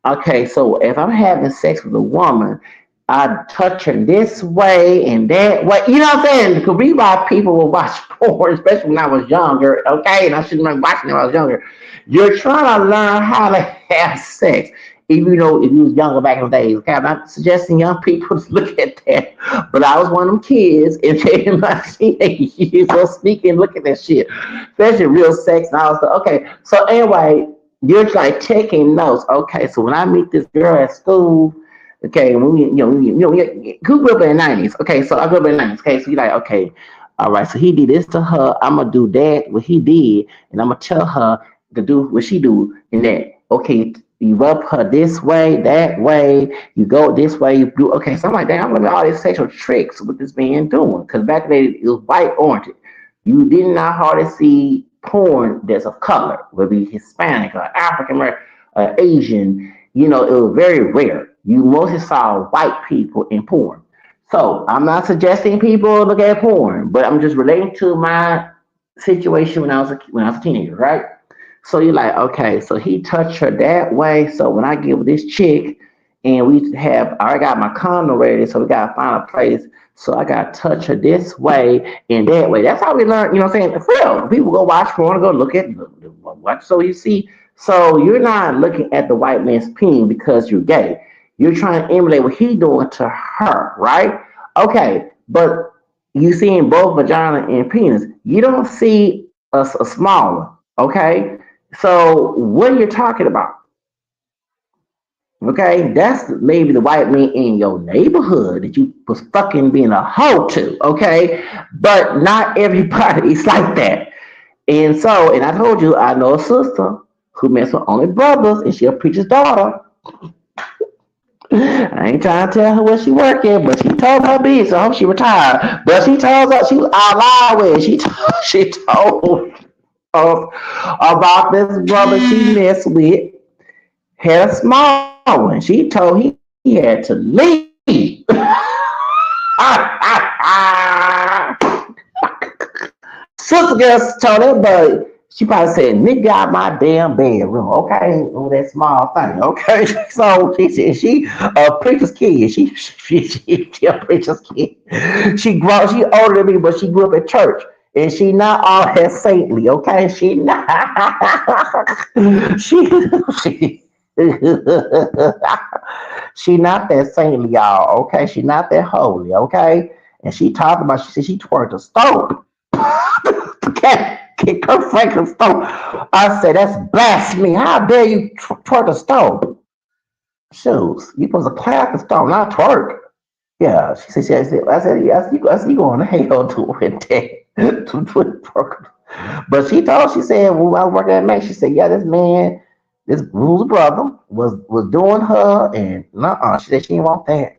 Okay, so if I'm having sex with a woman, I touch her this way and that way. You know what I'm saying? Because we why people will watch porn, especially when I was younger. Okay, and I shouldn't have been watching when I was younger. You're trying to learn how to have sex. Even though if you was younger back in the days, okay, I'm not suggesting young people to look at that, but I was one of them kids and taking my teenage years, so sneak and look at that shit, especially real sex. And I was like, okay, so anyway, you're like taking notes. Okay, so when I meet this girl at school, okay, who grew up in the 90s? Okay, so I grew up in the 90s. Okay, so you're like, okay, all right, so he did this to her. I'm gonna do that, what he did, and I'm gonna tell her to do what she do in that. Okay, you rub her this way, that way, you go this way, you do okay. So I'm like, damn, look at all these sexual tricks with this man doing. Because back then it was white oriented. You did not hardly see porn that's of color, whether it be Hispanic or African American or Asian. It was very rare. You mostly saw white people in porn. So I'm not suggesting people look at porn, but I'm just relating to my situation when I was a teenager, right? So you're like, okay, so he touched her that way. So when I get with this chick and I got my condom ready, so we gotta find a place. So I gotta touch her this way and that way. That's how we learn, what I'm saying? For real. People go watch porn, go look at what. So you see, so you're not looking at the white man's peen because you're gay. You're trying to emulate what he doing to her, right? Okay, but you see in both vagina and penis, you don't see a small one, okay? So what are you talking about? Okay, that's maybe the white man in your neighborhood that you was fucking being a hoe to, okay? But not everybody is like that. And I told you, I know a sister who mess with only brothers, and she a preacher's daughter. I ain't trying to tell her where she working, but she told her business. I hope she retired. But she told her she was out loud with. She told about this brother she messed with had a small one. She told he had to leave. Sister girl told that boy, she probably said, nigga out my damn bedroom. Okay, oh, that small thing. Okay, so she said she a preacher's kid. She a preacher's kid. She older than me, but she grew up in church. And she not all that saintly, okay? She not she she not that saintly, y'all, okay? She not that holy, okay? And she talked about, she said she twerked a stone. Kick her Franklin stone. I said, that's blasphemy. How dare you twerk a stone? Shoes. You supposed to clap the stone, not twerk. Yeah, I said, you going to hell doing that. To twerk. But she said, when I was working at Mac, she said, yeah, this man, this Rule's brother, was doing her, and she said she didn't want that.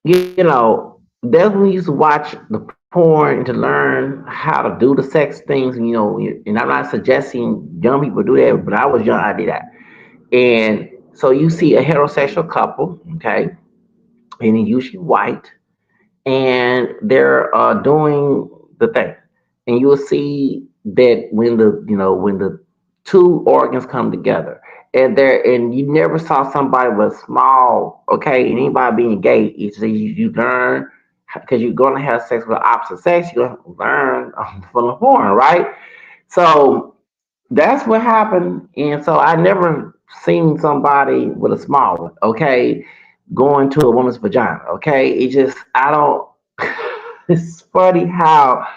you know, that's when we used to watch the porn to learn how to do the sex things. And, and I'm not suggesting young people do that, but I was young, I did that. And so you see a heterosexual couple, okay, and they're usually white, and they're doing the thing, and you will see that when the two organs come together, and you never saw somebody with small, okay, and anybody being gay, you learn because you're going to have sex with the opposite sex, you're going to learn from the porn, right? So that's what happened, and so I never seen somebody with a small one, okay, going to a woman's vagina, okay. It just I don't. It's funny how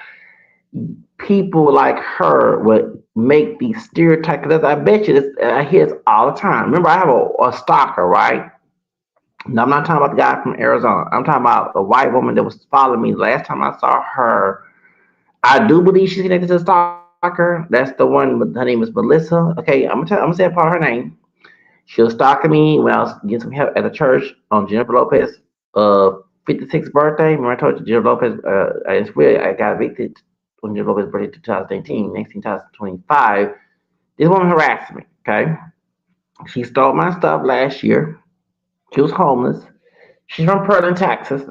people like her would make these stereotypes. 'Cause I bet you this, I hear this all the time. Remember, I have a stalker, right? Now, I'm not talking about the guy from Arizona. I'm talking about a white woman that was following me. Last time I saw her, I do believe she's connected to the stalker. That's the one. Her name is Melissa. Okay, I'm gonna say a part of her name. She was stalking me when I was getting some help at the church on Jennifer Lopez' 56th birthday. Remember I told you Jennifer Lopez, it's weird, I got evicted on Jennifer Lopez's birthday 2018, next 2025. This woman harassed me, okay? She stole my stuff last year. She was homeless. She's from Pearland, Texas.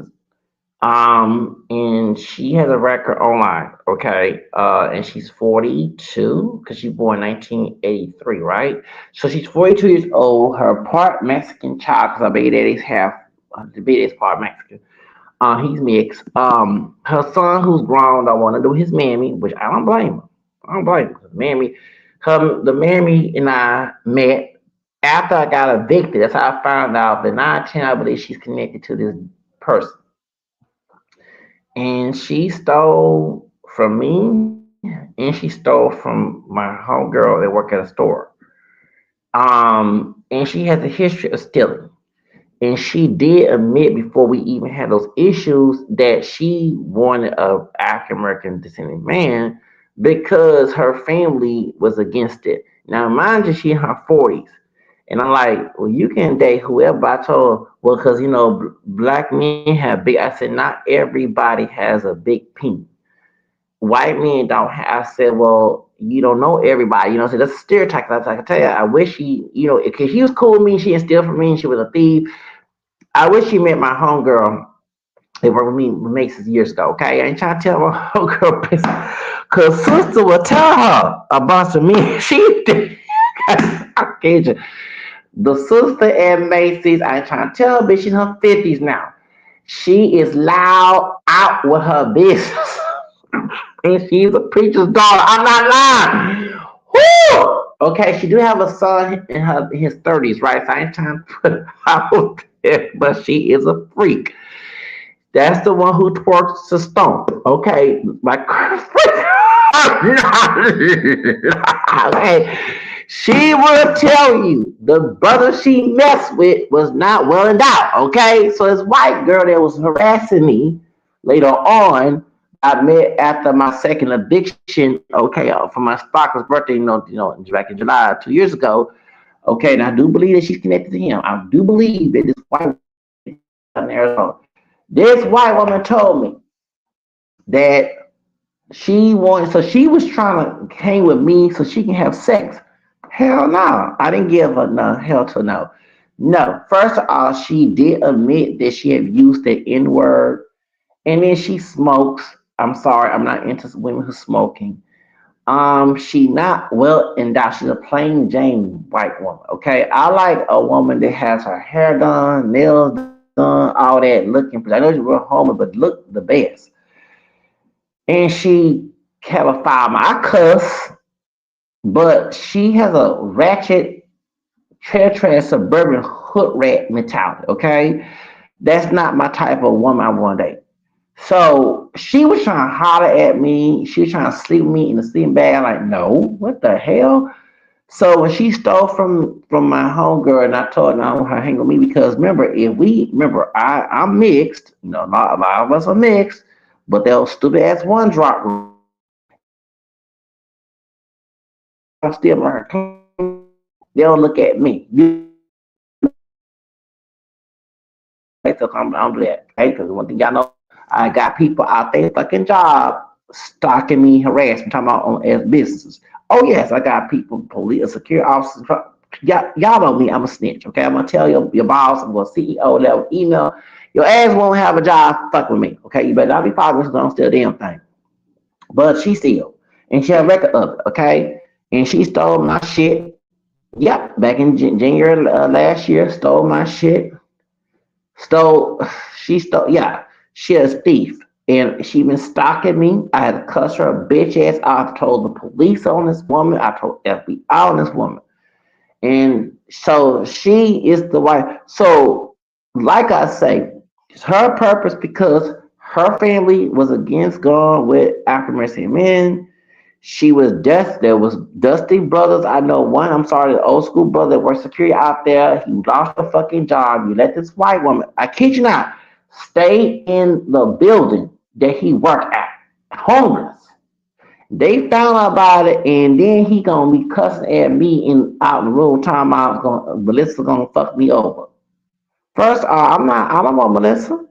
And she has a record online, okay? And she's 42 because she born 1983, right? So she's 42 years old. Her part Mexican child, because her baby daddy's half, the baby daddy's part Mexican. He's mixed. Her son, who's grown, don't want to do his mammy, which I don't blame her. I don't blame her. The mammy and I met after I got evicted. That's how I found out that 9/10, I believe she's connected to this person, and she stole from me, and she stole from my homegirl that work at a store. And she has a history of stealing. And she did admit before we even had those issues that she wanted a African American descendant man because her family was against it. Now, mind you, she in her 40s. And I'm like, well, you can date whoever. I told her, well, because, black men have big. I said, not everybody has a big penis. White men don't have. I said, well, you don't know everybody. So that's a stereotype. I can tell you, I wish because she was cool with me. She didn't steal from me. And she was a thief. I wish she met my homegirl. They worked with me with Macy's years ago. Okay, I ain't trying to tell my homegirl, cause sister will tell her about some me. She did. I can't you. The sister at Macy's, I ain't trying to tell her, but she's in her 50s now. She is loud out with her business. And she's a preacher's daughter. I'm not lying. Woo! Okay, she do have a son in his 30s, right? So I ain't trying to put her out there, but she is a freak. That's the one who twerks to stomp. Okay, my okay. She will tell you the brother she messed with was not well endowed. Okay, so this white girl that was harassing me later on, I met after my second eviction. Okay, for my stalker's birthday, back in July 2 years ago. Okay, and I do believe that she's connected to him. I do believe that this white in Arizona. This white woman told me that so she was trying to hang with me so she can have sex. Hell no. I didn't give her no hell to no. No. First of all, she did admit that she had used the N word, and then she smokes. I'm sorry, I'm not into women who smoking. She not well endowed. She's a plain Jane white woman. Okay, I like a woman that has her hair done, nails done, all that, looking. I know she's real homely, but look the best. And she have a file. I cuss, but she has a ratchet, trash suburban hood rat mentality. Okay, that's not my type of woman I want to date. So she was trying to holler at me. She was trying to sleep with me in the sleeping bag. I'm like, no, what the hell? So when she stole from my homegirl, and I told her I don't want her to hang with me because remember I'm mixed. A lot of us are mixed, but those stupid ass one drop. I'm still her. They'll look at me. So I'm black, okay? Because one thing y'all know, I got people out there fucking job stalking me, harassing me, talking about on as businesses. Oh yes, I got people, police, security officers. Y'all know me. I'm a snitch. Okay, I'm gonna tell your boss. I'm gonna CEO level email. Your ass won't have a job. Fuck with me. Okay, you better not be following me. Don't steal a damn thing. But she steal, and she had a record of it. Okay, and she stole my shit. Yep, back in January last year, stole my shit. Stole, she stole, yeah, she a thief. And she been stalking me. I had to cuss her a bitch ass. I've told the police on this woman. I told FBI on this woman. And so she is the wife. So, like I say, it's her purpose because her family was against going with African American men. She was death. There was Dusty Brothers. I know one. I'm sorry, the old school brother that worked security out there. He lost a fucking job. You let this white woman, I kid you not, stay in the building that he worked at, homeless. They found out about it, and then he gonna be cussing at me in out in the room, talking about Melissa gonna fuck me over. First, I'm not. I don't want Melissa.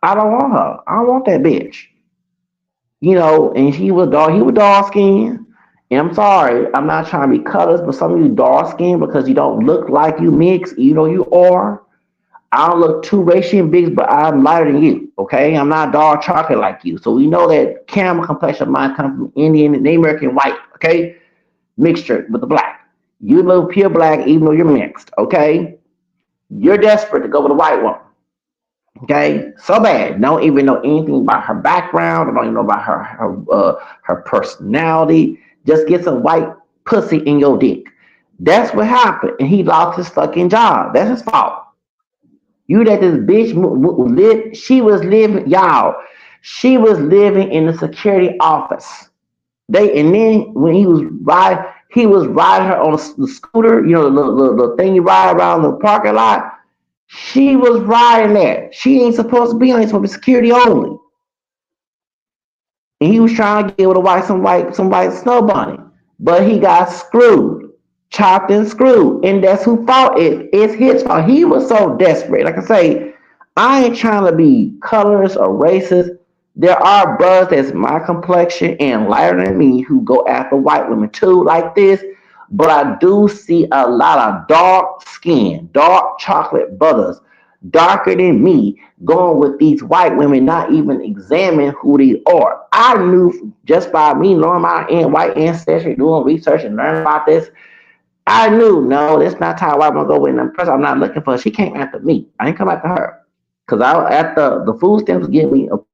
I don't want her. I don't want that bitch. And he was dark skinned. And I'm sorry, I'm not trying to be colors, but some of you dark skinned because you don't look like you mix, even though you are. I don't look too racial and big, but I'm lighter than you. Okay, I'm not dark chocolate like you. So we know that camel complexion of mine comes from Indian and Native American white. Okay, mixture with the black. You look pure black, even though you're mixed. Okay, you're desperate to go with a white woman. Okay, so bad. Don't even know anything about her background. Don't even know about her personality. Just get some white pussy in your dick. That's what happened, and he lost his fucking job. That's his fault. You let this bitch live. She was living, y'all. She was living in the security office. And then when he was riding her on the scooter. The thing you ride around the parking lot. She was riding that. She ain't supposed to be on it. It's supposed to be security only. And he was trying to get with a some white snow bunny. But he got screwed. Chopped and screwed. And that's who fault it. It's his fault. He was so desperate. Like I say, I ain't trying to be colorist or racist. There are brothers that's my complexion and lighter than me who go after white women too, like this. But I do see a lot of dark skin, dark chocolate brothers, darker than me, going with these white women, not even examining who they are. I knew just by me knowing my white ancestry, doing research and learning about this, I knew, no, that's not how I want to go with them. Person I'm not looking for. She came after me. I ain't come after her. Because I after the food stamps give me oh,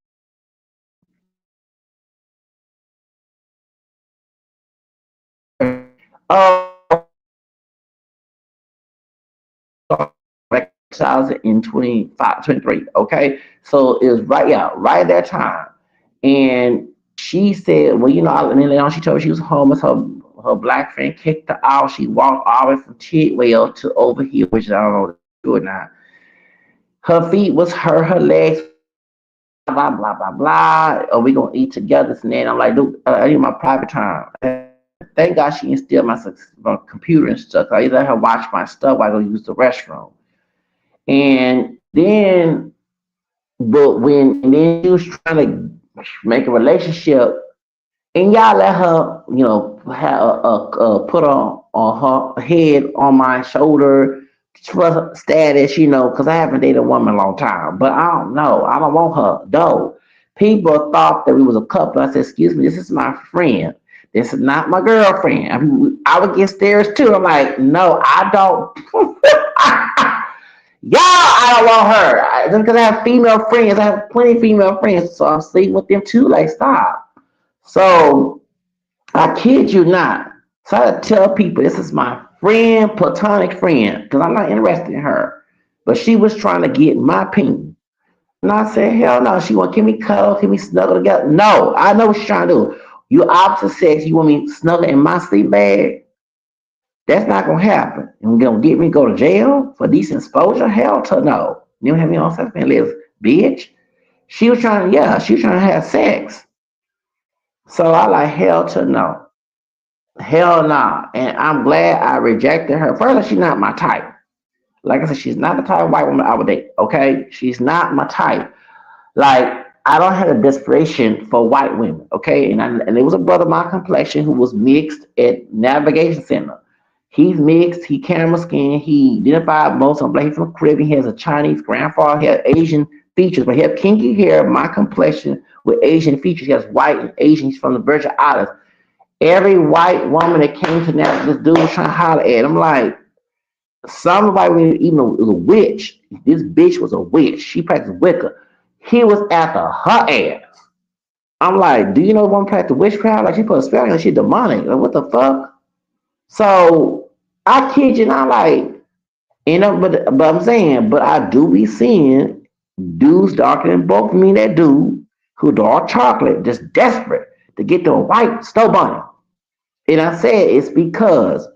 2025, 23. Okay. So it was right, yeah, right at that time. And she said, well, and then later on she told me she was homeless. Her black friend kicked her out. She walked all the way from Tidwell to over here, which I don't know if do or not. Her feet was hurt, her legs, blah, blah, blah, blah. Are we gonna eat together? And then I'm like, dude, I need my private time. Thank God she didn't steal my computer and stuff. I let her watch my stuff while I go use the restroom. And then, but when and then she was trying to make a relationship, and y'all let her, have put on her head on my shoulder, trust status, because I haven't dated a woman in a long time. But I don't know. I don't want her though. People thought that we was a couple. I said, "Excuse me, this is my friend. This is not my girlfriend." I would get stares too. I'm like, no, I don't. Yeah, I don't want her. Just because I have female friends, I have plenty of female friends, so I'm sleeping with them too. Like, stop. So I kid you not. So I tell people this is my friend, platonic friend, because I'm not interested in her. But she was trying to get my opinion. And I said, hell no. She want to give me cuddle, give me snuggle together. No, I know what she's trying to do. You opposite sex, you want me snuggle in my sleep bag? That's not gonna happen. And gonna get me go to jail for decent exposure? Hell to no. You don't have me on sex man lives, bitch. She was trying to have sex. So I like hell to no. Hell no. Nah. And I'm glad I rejected her. First, she's not my type. Like I said, she's not the type of white woman I would date. Okay, she's not my type. Like I don't have a desperation for white women. Okay, and there was a brother of my complexion who was mixed at Navigation Center. He's mixed. He camera skin. He identified most on black. He's from the Caribbean. He has a Chinese grandfather. He has Asian features, but he has kinky hair. My complexion with Asian features. He has white and Asian. He's from the Virgin Islands. Every white woman that came to that, this dude was trying to holler at him. Like somebody even was a witch. This bitch was a witch. She practiced Wicca. He was after her ass. I'm like, do you know one practice witchcraft? Like she put a spell on her, she demonic. Like what the fuck? So I kid you not, like but I'm saying, but I do be seeing dudes darker than both me and that dude who dark chocolate, just desperate to get the white snow bunny. And I said it's because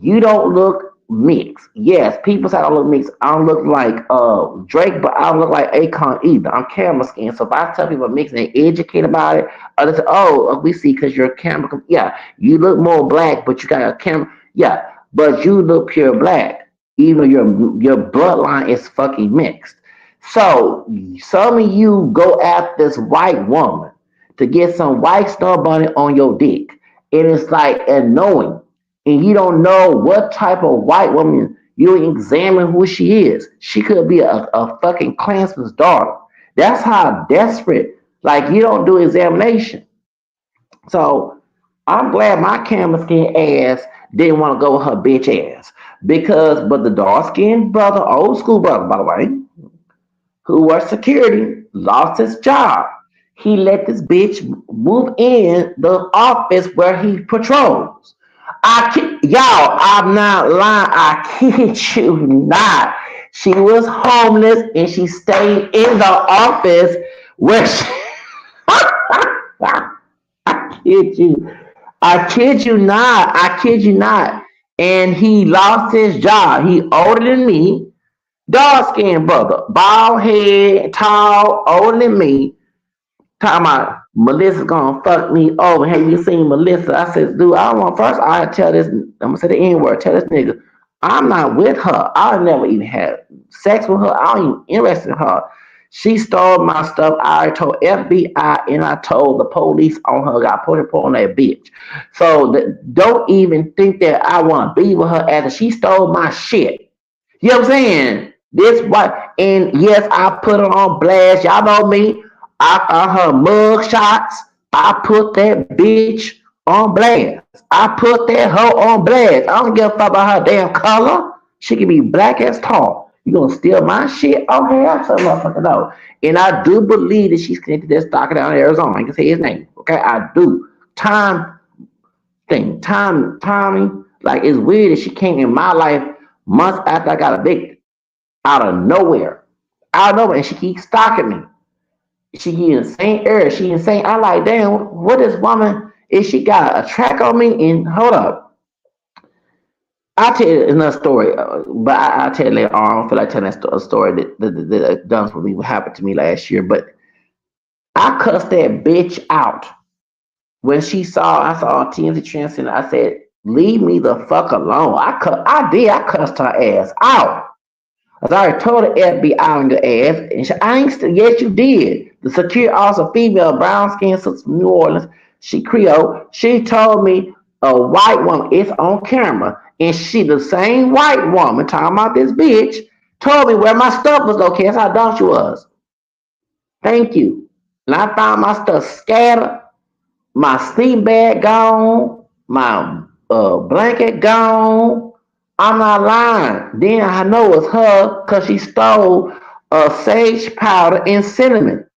you don't look mixed. Yes, people say I don't look mixed. I don't look like Drake, but I don't look like Akon either. I'm camera skin. So if I tell people mixed and they educate about it, they say, oh, we see because you're a camera. Yeah, you look more black, but you got a camera. Yeah, but you look pure black. Even your bloodline is fucking mixed. So some of you go after this white woman to get some white snow bunny on your dick. And it's like annoying and you don't know what type of white woman you examine who she is. She could be a fucking Klansman's daughter. That's how desperate. Like you don't do examination. So I'm glad my camera skin ass didn't want to go with her bitch ass because, but the dark skinned brother, old school brother, by the way, who was security, lost his job. He let this bitch move in the office where he patrols. Y'all, I'm not lying. I kid you not. She was homeless and she stayed in the office where she. I kid you. I kid you not. I kid you not. And he lost his job. He older than me, dark skinned brother, bald head, tall, older than me. Talking about Melissa's gonna fuck me over. Have you seen Melissa? I said, dude, I want first I tell this I'm gonna say the N-word, tell this nigga, I'm not with her. I never even had sex with her. I don't even interested in her. She stole my stuff. I told FBI and I told the police on her. Got put report on that bitch. So don't even think that I want to be with her after she stole my shit. You know what I'm saying? This what and yes, I put her on blast. Y'all know me. I found her mug shots. I put that bitch on blast. I put that hoe on blast. I don't give a fuck about her damn color. She can be black as tall. You gonna steal my shit? Okay, I tell motherfucker no. And I do believe that she's connected to that stalker down in Arizona. I can say his name. Okay, I do. Time Tommy. Like it's weird that she came in my life months after I got evicted out of nowhere, out of nowhere, and she keeps stalking me. She in the same area. She insane. I like, damn, what this woman is? She got a track on me. And hold up, I'll tell you another story, but I'll tell you later on. I don't feel like telling that story that done for me, what happened to me last year. But I cussed that bitch out when I saw on TNT Trends, and I said, leave me the fuck alone. I cussed her ass out. As I already told the FBI on your ass, and I ain't still, yes, you did. The security officer, female, brown skin, from New Orleans, she Creole, she told me a white woman, it's on camera, and she, the same white woman, talking about this bitch, told me where my stuff was located. That's how dumb she was. Thank you. And I found my stuff scattered, my sleep bag gone, my blanket gone. I'm not lying. Then I know it's her because she stole sage powder and cinnamon.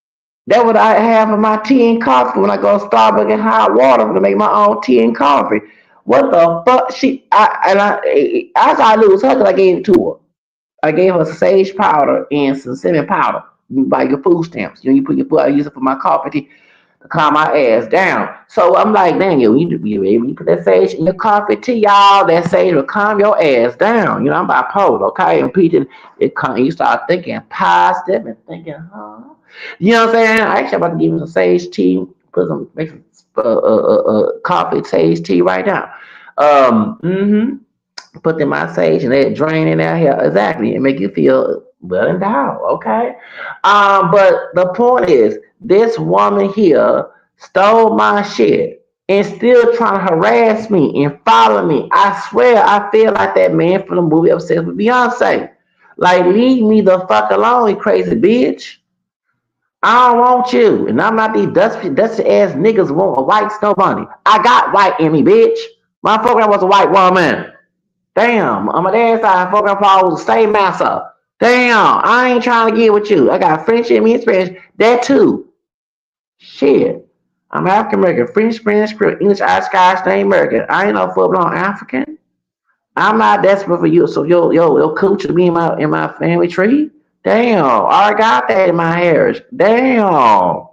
That's what I have in my tea and coffee when I go to Starbucks and hot water to make my own tea and coffee. What the fuck? That's how I knew it was her because I gave it to her. I gave her sage powder and some cinnamon powder. You buy your food stamps. You put your food. I use it for my coffee tea to calm my ass down. So I'm like, Daniel, you need to be able to put that sage in your coffee tea, y'all. That sage will calm your ass down. You know, I'm bipolar, okay? And Peter, you start thinking positive and thinking, huh? You know what I'm saying? I actually about to give you some sage tea, make some coffee sage tea right now. put them my sage and let it drain in their hair. Exactly. And make you feel well endowed. Okay. But the point is, this woman here stole my shit and still trying to harass me and follow me. I swear I feel like that man from the movie Obsessed with Beyonce. Like, leave me the fuck alone, you crazy bitch. I don't want you. And I'm not these dusty ass niggas want a white snow bunny. I got white in me, bitch. My program was a white woman. Damn, on my dad's side, fucking Paul was the same massa. Damn, I ain't trying to get with you. I got French in me and Spanish. That too. Shit. I'm African American, French, Spanish, English, Irish, Scottish, name American. I ain't no full blown African. I'm not desperate for you, so your cooch to be in my family tree. Damn, I got that in my heritage. Damn.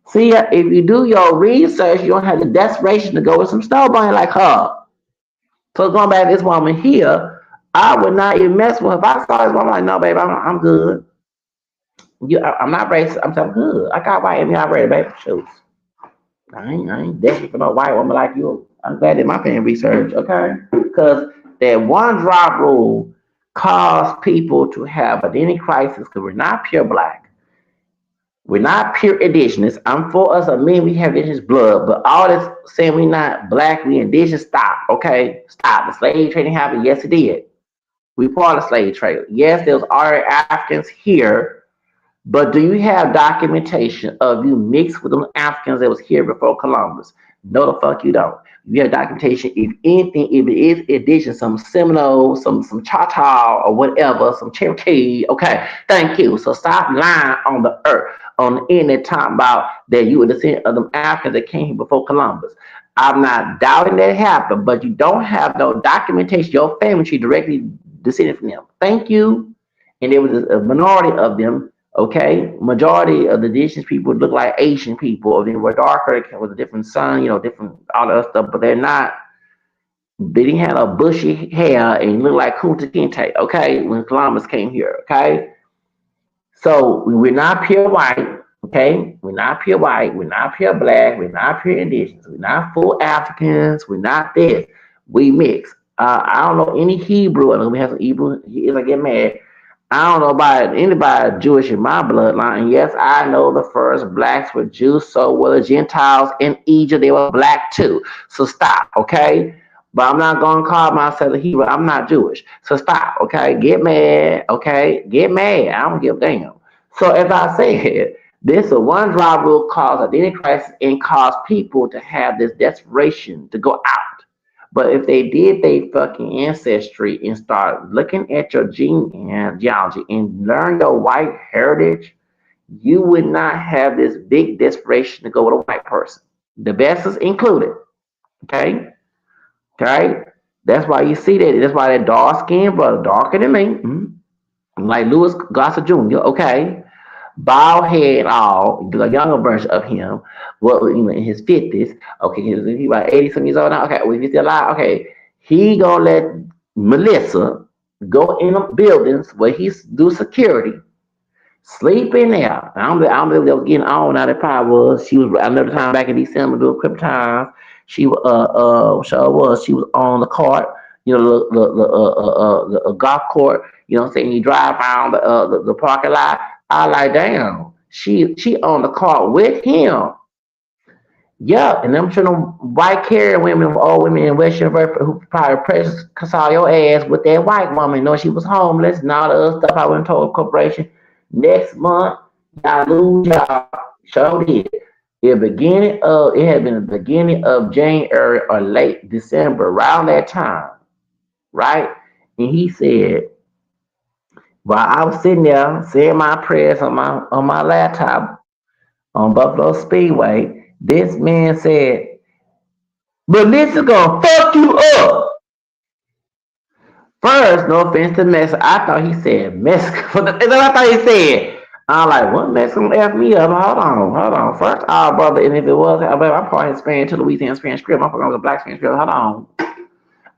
See, if you do your research, you don't have the desperation to go with some snowbunny like her. So going back to this woman here, I would not even mess with her. If I saw this woman, I'm like, no, babe, I'm good. I'm not racist. I'm good. I got white in me already, baby. Shoot. I ain't desperate for no white woman like you. I'm glad that my family research, okay? Because that one drop rule caused people to have identity crisis because we're not pure black. We're not pure indigenous. I'm for us, a men, we have indigenous blood, but all this saying we not black, we indigenous, stop, okay? Stop. The slave trading happened, yes, it did. We part of the slave trade. Yes, there was already Africans here, but do you have documentation of you mixed with them Africans that was here before Columbus? No, the fuck you don't. You have documentation, if anything, if it is indigenous, some Seminole, some Choctaw or whatever, some Cherokee. Okay, thank you. So stop lying on the earth, on the internet, talking about that you were descendant of them Africans that came here before Columbus. I'm not doubting that happened, but you don't have no documentation. Your family tree directly descended from them. Thank you. And there was a minority of them. Okay, majority of the indigenous people look like Asian people, or they were darker with a different sun, different all that stuff, but they're not. They didn't have a bushy hair and look like Kunta Kinte. Okay, when Columbus came here. Okay, so we're not pure white. Okay, we're not pure white. We're not pure black. We're not pure indigenous. We're not full Africans. We're not this. We mix. I don't know any Hebrew. I know we have some Hebrew. If I get mad, I don't know about anybody Jewish in my bloodline. Yes, I know the first blacks were Jews, so were the Gentiles in Egypt. They were black too. So stop, okay? But I'm not gonna call myself a Hebrew. I'm not Jewish. So stop, okay? Get mad, okay? Get mad. I don't give a damn. So as I said, this is one drop will cause identity crisis and cause people to have this desperation to go out. But if they did their fucking ancestry and start looking at your gene and geology and learn your white heritage, you would not have this big desperation to go with a white person. The best is included. Okay? Okay? That's why you see that. That's why that dark skinned brother, darker than me, like Louis Gossett Jr., okay? Bald head, all the younger version of him, well, in his 50s. Okay, he about 80 some years old now. Okay, well, if he's still alive, okay, he gonna let Melissa go in the buildings where he do security, sleep in there. I don't know if they were getting on now. They probably was. She was another time back in December doing crib time. She sure was. She was on the cart, the golf court. You know what I'm saying? You drive around the parking lot. I like, damn. She on the cart with him. Yeah, and I'm sure them white carrier women, old women in Western Virginia who probably pressed saw your ass with that white woman, knowing she was homeless and all the other stuff I went and told the corporation. Next month, y'all lose y'all. Sure did. It had been the beginning of January or late December, around that time, right? And he said, while I was sitting there saying my prayers on my laptop on Buffalo Speedway, this man said, but this is gonna fuck you up. First, no offense to Mexico. I thought he said Mexico. That's what I thought he said. I'm like, what Mexican F me up? Hold on. First, brother, and if it was, I'm part Hispanic to Louisiana Spanish script. I'm from a black Spanish script. Hold on.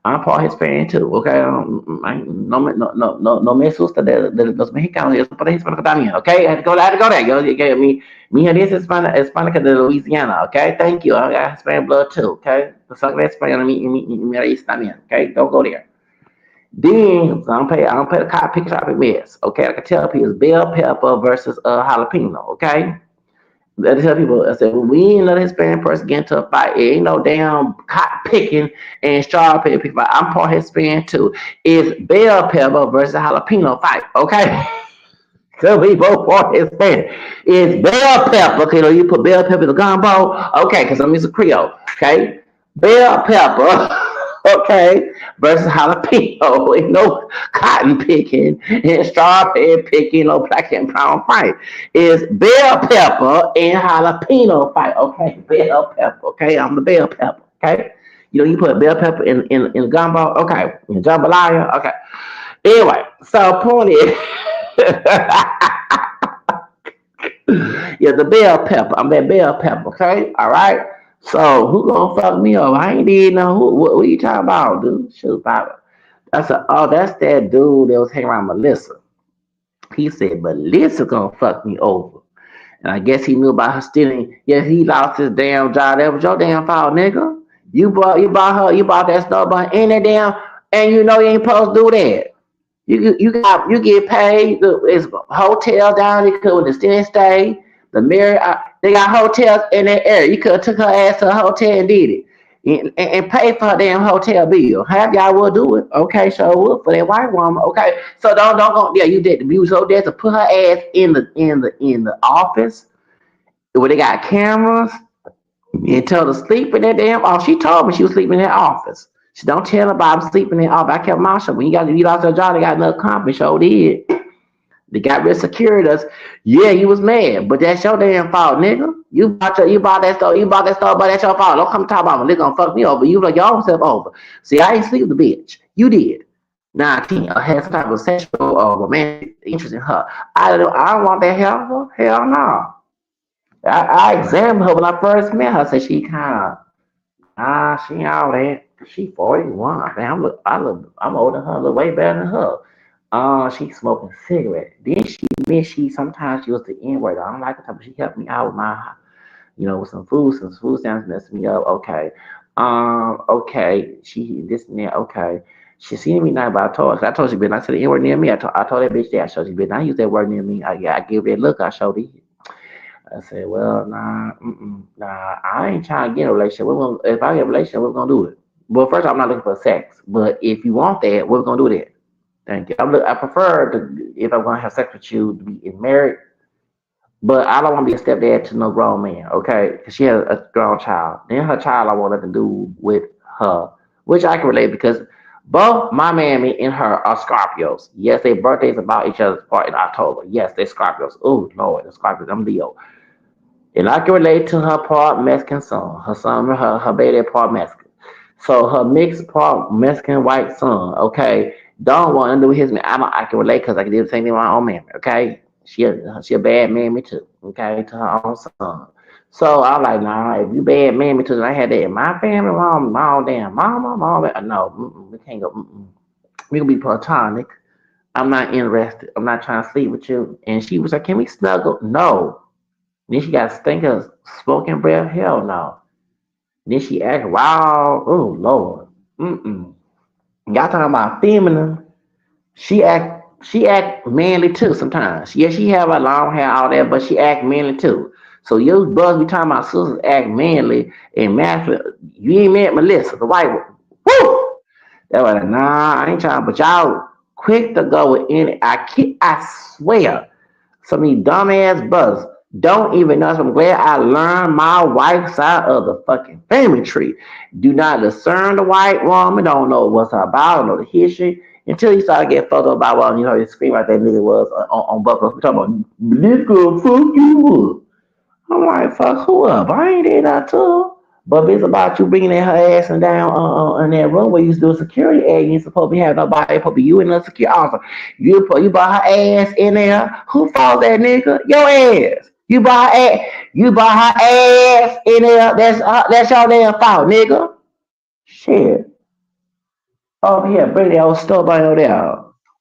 I'm part Hispanic too, okay? No me asusta de los mexicanos, yo soy por hispánico también, okay? I had to go there. Mi es hispánica de Louisiana, okay? Thank you. I got Hispanic blood too, okay? The sangre española mi raíz también, okay? Don't go there. Then I don't pay the cop pick up mess. Okay, I can tell people it's bell pepper versus jalapeno. Okay, I tell people I said, well, we ain't let a Hispanic person get into a fight. It ain't no damn cop picking and strawberry picking fight. I'm part Hispanic too. It's bell pepper versus jalapeno fight. Okay. So we both part Hispanic. It's bell pepper. Okay, you put bell pepper in the gumbo. Okay, because I'm using Creole. Okay, bell pepper. Okay, versus jalapeno. Ain't no cotton picking and strawberry picking, no black and brown fight. It's bell pepper and jalapeno fight. Okay, bell pepper. Okay, I'm the bell pepper. Okay, you put bell pepper in gumbo. Okay, in jambalaya. Okay. Anyway, so point is. Yeah, the bell pepper. I'm that bell pepper, okay? All right. So who gonna fuck me up? I ain't even know what you talking about, dude. Shoot, Papa. That's that dude that was hanging around Melissa. He said Melissa gonna fuck me over. And I guess he knew about her stealing. Yeah, he lost his damn job. That was your damn fault, nigga. You bought that stuff, but in that damn, and you know you ain't supposed to do that. You get paid. It's hotel down. You could with the stay. The Marriott. They got hotels in that area. You could have took her ass to a hotel and did it, and paid for her damn hotel bill. Have y'all will do it. Okay, so would for that white woman. Okay, so don't go. Yeah, you did. You so there to put her ass in the office where they got cameras and tell her to sleep in that damn office. She told me she was sleeping in that office. She don't tell her about sleeping in that office. I kept my shop. When you lost your job, they got another company. So did. They got rid of security. Yeah, you was mad, but that's your damn fault, nigga. You bought that stuff. You bought that stuff, but that's your fault. Don't come talk about me. They gonna fuck me over. You like your own self over. See, I ain't sleep with the bitch. You did. Now I can't have some type of sexual or romantic interest in her. I don't want that hell. Hell no. I examined her when I first met her. Said she kind of she all that. She 41. Man, I'm older than her, a little way better than her. She smoking cigarette. Then she sometimes she was the N word. I don't like the type, but she helped me out with with some food stamps messing me up. Okay. Okay. She this and that. Okay. She seen me now, but I told she better not say the N word near me. I told that bitch that. I showed she better not use that word near me. Yeah, I give her that look. I showed it. I said, well, nah, I ain't trying to get in a relationship. If I get a relationship, we're gonna do it. Well, first, I'm not looking for sex, but if you want that, we're gonna do that. Thank you. I prefer if I'm gonna have sex with you to be married, but I don't want to be a stepdad to no grown man, okay? Because she has a grown child. Then her child, I want nothing to do with her, which I can relate because both my mammy and her are Scorpios. Yes, their birthdays about each other's part in October. Yes, they're Scorpios. Oh Lord, the Scorpios. I'm Leo. And I can relate to her part Mexican son. Her baby part Mexican. So her mixed part Mexican white son, okay, don't want to do his man. I can relate because I can do the same thing with my own man, okay? She a bad mammy too, okay, to her own son. So I'm like, nah, if you bad mammy too, and I had that in my family, my own damn mama, no, we can't go. We can be platonic. I'm not interested. I'm not trying to sleep with you. And she was like, can we snuggle? No. Then she got stink of smoking breath. Hell no. Then she act wow. Oh Lord. Mm-mm. Y'all talking about feminine. She act manly too sometimes. Yeah, she have a long hair, all that, but she act manly too. So you buzz be talking about sisters act manly and masculine. You ain't met Melissa, the white one. Woo! That was like, nah, I ain't trying, but y'all quick to go with any. I swear. Some of these dumbass brothers don't even know. So I'm glad I learned my wife's side of the fucking family tree. Do not discern the white woman. Don't know what's her about. Don't know the history. Until you start getting fucked up about, well, you scream like that nigga was on Buffalo. We talking about, this girl fuck you up. I'm like, fuck who up? I ain't did that too. But if it's about you bringing her ass and down in that room where you do a security ad, you ain't supposed to be having nobody, supposed to be you and the security officer. You brought her ass in there. Who fought that nigga? Your ass. You brought her ass in there. That's your damn fault, nigga. Shit. Over here, bring that old stuff over there.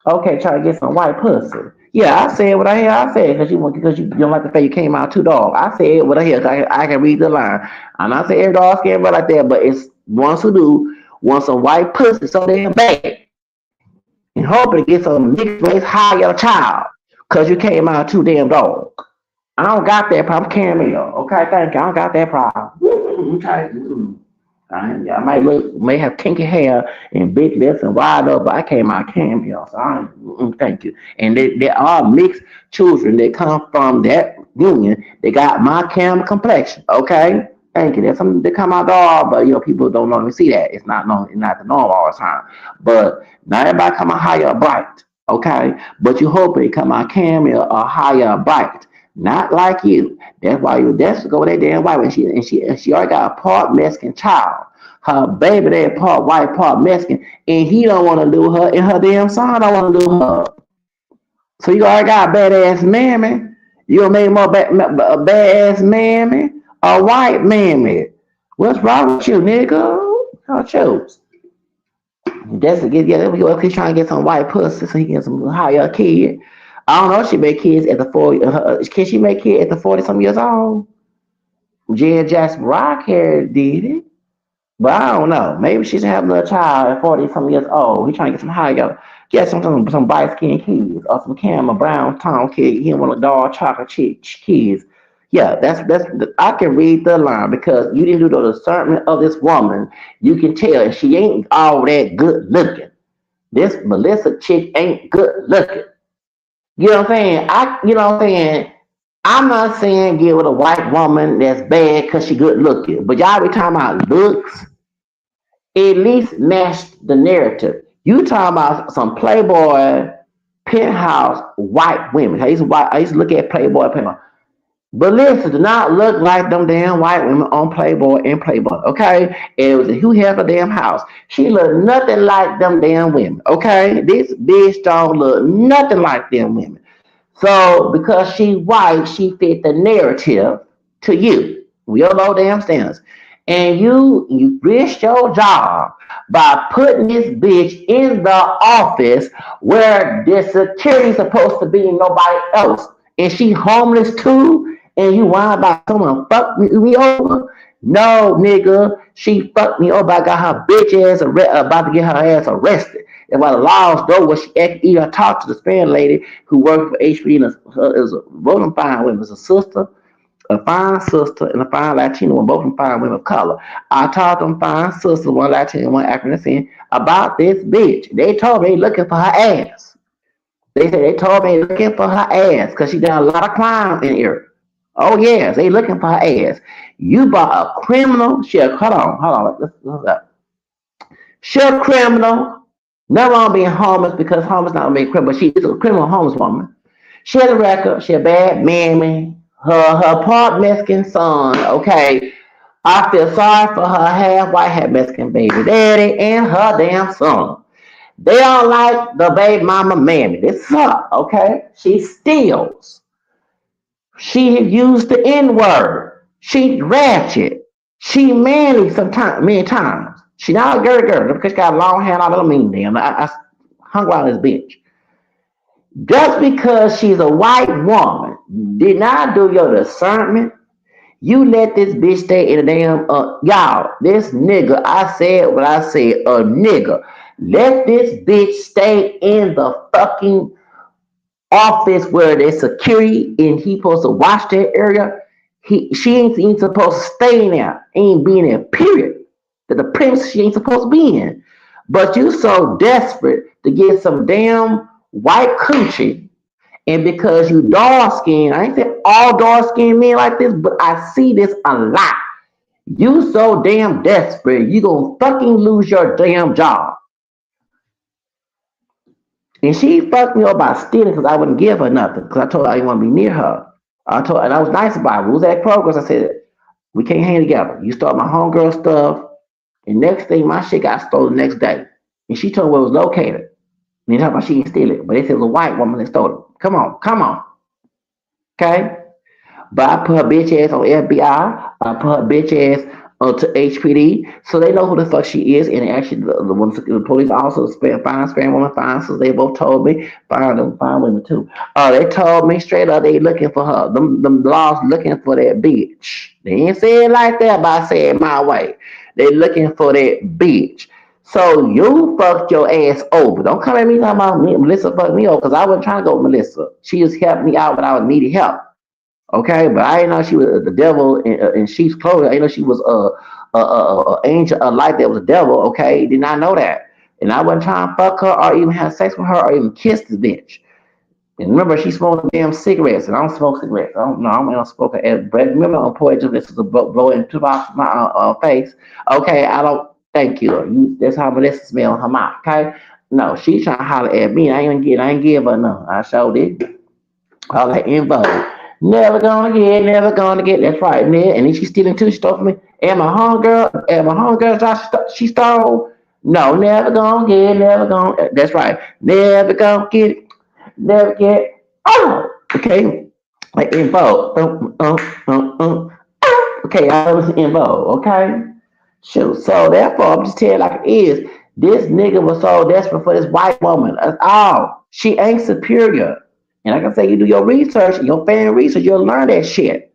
Okay, try to get some white pussy. Yeah, I said what I hear. I said because you don't like the fact you came out too dog. I said what I hear. I can read the line. I'm not saying every dog scared but like that, but it's ones who do want some white pussy so damn bad. and hoping to get some mixed race hire child because you came out too damn dog. I don't got that problem. Cameo. Okay, thank you. I don't got that problem. Okay. I might may have kinky hair and big lips and wide up, but I came out cameo. So thank you. And they are mixed children that come from that union. They got my cam complexion. Okay. Thank you. There's some that come out dog, but people don't normally see that. It's not the norm all the time. But not everybody come out higher or bright. Okay. But you hope they come out cameo or higher or bright. Not like you. That's why you that's go with that damn white when she already got a part Mexican child. Her baby they part white, part Mexican, and he don't want to do her, and her damn son don't want to do her. So you already got a badass mammy. You gonna make more a badass mammy, a white mammy. What's wrong with you, nigga? I'll choose. That's to get he's trying to get some white pussy so he can get some higher kid. I don't know if she made kids at the 40. Can she make kids at the 40 some years old? Jen Jackson Rock here did it. But I don't know. Maybe she's having a child at 40 some years old. He's trying to get some higher, get some bright skinned kids or some camera brown tone kid. He want a dark chocolate kids. Yeah, that's I can read the line because you didn't do the discernment of this woman. You can tell she ain't all that good looking. This Melissa chick ain't good looking. You know what I'm saying? You know what I'm saying? I'm not saying get with a white woman that's bad because she good looking, but y'all be talking about looks, at least match the narrative. You talking about some Playboy penthouse white women. I used to look at Playboy penthouse. But listen, do not look like them damn white women on Playboy and Playboy, okay? It was who had the damn house. She looked nothing like them damn women, okay? This bitch don't look nothing like them women. So because she white, she fit the narrative to you. We all know damn standards. And you risked your job by putting this bitch in the office where the security's supposed to be nobody else. And she homeless too, and you whine about someone fuck me over. No, nigga, she fucked me over. I got her bitch ass about to get her ass arrested. And while the laws go, where she even talked to the Spanish lady who worked for HP and is a voting fine women, was a sister, a fine sister, and a fine Latino woman, both of them fine women of color. I talked to them fine sisters, one Latino, one African descent, about this bitch. They told me they looking for her ass. They told me they looking for her ass because she done a lot of crimes in here. Oh yes, they looking for her ass. You bought a criminal. Hold on. Let's she a criminal. Never on being homeless because homeless not being criminal. She is a criminal homeless woman. She has a record. She a bad mammy. Her part Mexican son. Okay, I feel sorry for her half white, half Mexican baby daddy and her damn son. They don't like the baby mama mammy. This suck. Okay, she steals. She used the N word. She ratchet. She manly sometimes, many times. She not a girl because she got a long hair. I don't mean damn. I hung around this bitch. Just because she's a white woman did not do your discernment. You let this bitch stay in the damn y'all. This nigga, I said what I said. A nigga, let this bitch stay in the fucking office where there's security and he supposed to watch that area. She ain't even supposed to stay in there. Ain't being there. Period. That the premise she ain't supposed to be in. But you so desperate to get some damn white coochie, and because you dark skinned, I ain't saying all dark skinned men like this, but I see this a lot. You so damn desperate, you gonna fucking lose your damn job. And she fucked me up by stealing because I wouldn't give her nothing because I told her I didn't want to be near her. I told her, and I was nice about it. We was at Kroger's. I said, we can't hang together. You stole my homegirl stuff, and next thing, my shit got stolen the next day. And she told me where it was located. And they talking about she didn't steal it, but they said it was a white woman that stole it. Come on, okay? But I put her bitch ass on FBI. I put her bitch ass to HPD, so they know who the fuck she is. And actually, the ones the police also fine woman, fine. So they both told me fine women too. They told me straight up they looking for her. Them laws looking for that bitch. They ain't say it like that, but I say it my way. They looking for that bitch. So you fucked your ass over. Don't come at me talking about me, Melissa fucked me over because I wasn't trying to go with Melissa. She just helped me out when I was needed help. Okay, but I didn't know she was the devil in sheep's clothing. I didn't know she was a angel, a light that was a devil. Okay, did not know that, and I wasn't trying to fuck her or even have sex with her or even kiss this bitch. And remember, she smoked damn cigarettes, and I don't smoke cigarettes. I don't know. I'm not smoking. But remember, on poetry, this is a blow into my face. Okay, I don't. Thank you. That's how Melissa smell in her mouth. Okay. No, she's trying to holler at me. I ain't give her no. I showed it. All that info. Never gonna get. That's right, man. And then she's stealing too. She stole from me. Am I home girl? Am I home girl? She stole. No, never gonna get. Never gonna. That's right. Never gonna get. Never get. Oh, okay. Like info. Okay, I was info. Okay. Shoot. So therefore, I'm just telling you like it is. This nigga was so desperate for this white woman. That's all. She ain't superior. And like I say, you do your research, your fan research, you'll learn that shit.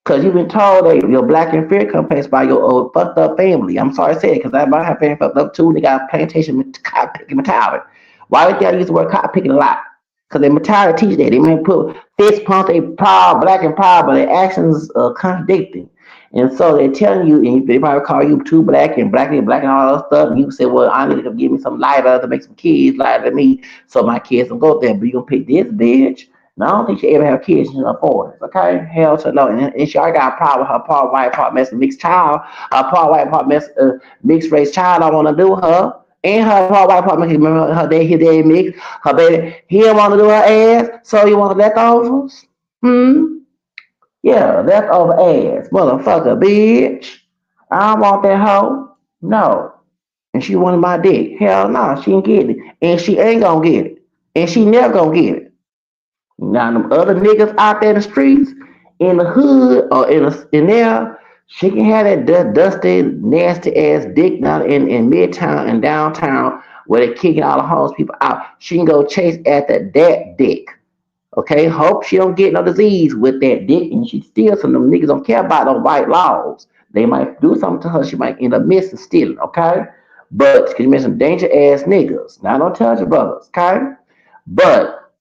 Because you've been told that your black and fear complex by your old fucked up family. I'm sorry to say it, because I might have family fucked up too. They got plantation cotton picking mentality. Why would they use the word cotton picking a lot? Because they mentality teach that. They may put fist pump, they proud, black and proud, but their actions are contradicting. And so they're telling you, and they probably call you too black and all that stuff. And you say, well, I need to give me some lighter to make some kids lighter than me so my kids don't go there. But you going to pick this bitch? No, I don't think she ever have kids in her 40s, okay? Hell to no. And she already got a problem with her part white, part mixed child. Her part white, mixed race child. I want to do her. And her part white, part mixed, remember her dad, his dad mixed. Her baby, he don't want to do her ass, so you want the leftovers? Hmm? Yeah, leftover ass. Motherfucker, bitch. I don't want that hoe. No. And she wanted my dick. Hell no, she ain't getting it. And she ain't gonna get it. And she never gonna get it. Now them other niggas out there in the streets, in the hood or in there, she can have that dusty, nasty ass dick down in midtown and downtown where they kicking all the homeless people out. She can go chase after that dick. Okay, hope she don't get no disease with that dick, and she steals some of them niggas don't care about no white laws. They might do something to her. She might end up missing stealing. Okay, but because you mentioned danger ass niggas. Now don't tell your brothers. Okay, but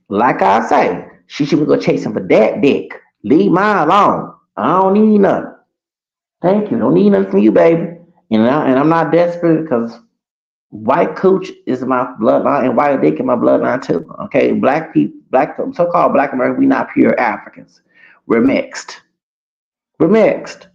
like I say, she should go chasing for that dick. Leave mine alone. I don't need nothing. Thank you. Don't need nothing from you, baby. And I'm not desperate because white cooch is my bloodline and white dick in my bloodline too. Okay, black people, black so-called black Americans, we not pure Africans. We're mixed. We're mixed.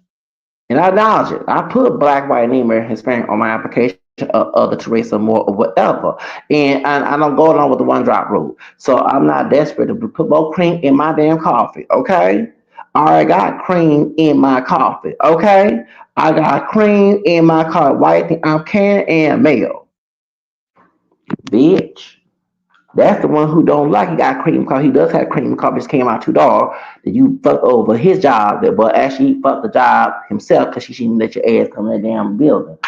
And I acknowledge it. I put black, white, Negro, Hispanic on my application of other to race or more or whatever. And I don't go along with the one drop rule. So I'm not desperate to put more cream in my damn coffee. Okay. I already got cream in my coffee. Okay. I got cream in my coffee. White, I'm can and male. Bitch. That's the one who don't like he got cream coffee. He does have cream coffee. Just came out too dog that you fuck over his job, but actually he fucked the job himself because she shouldn't let your ass come in the damn building.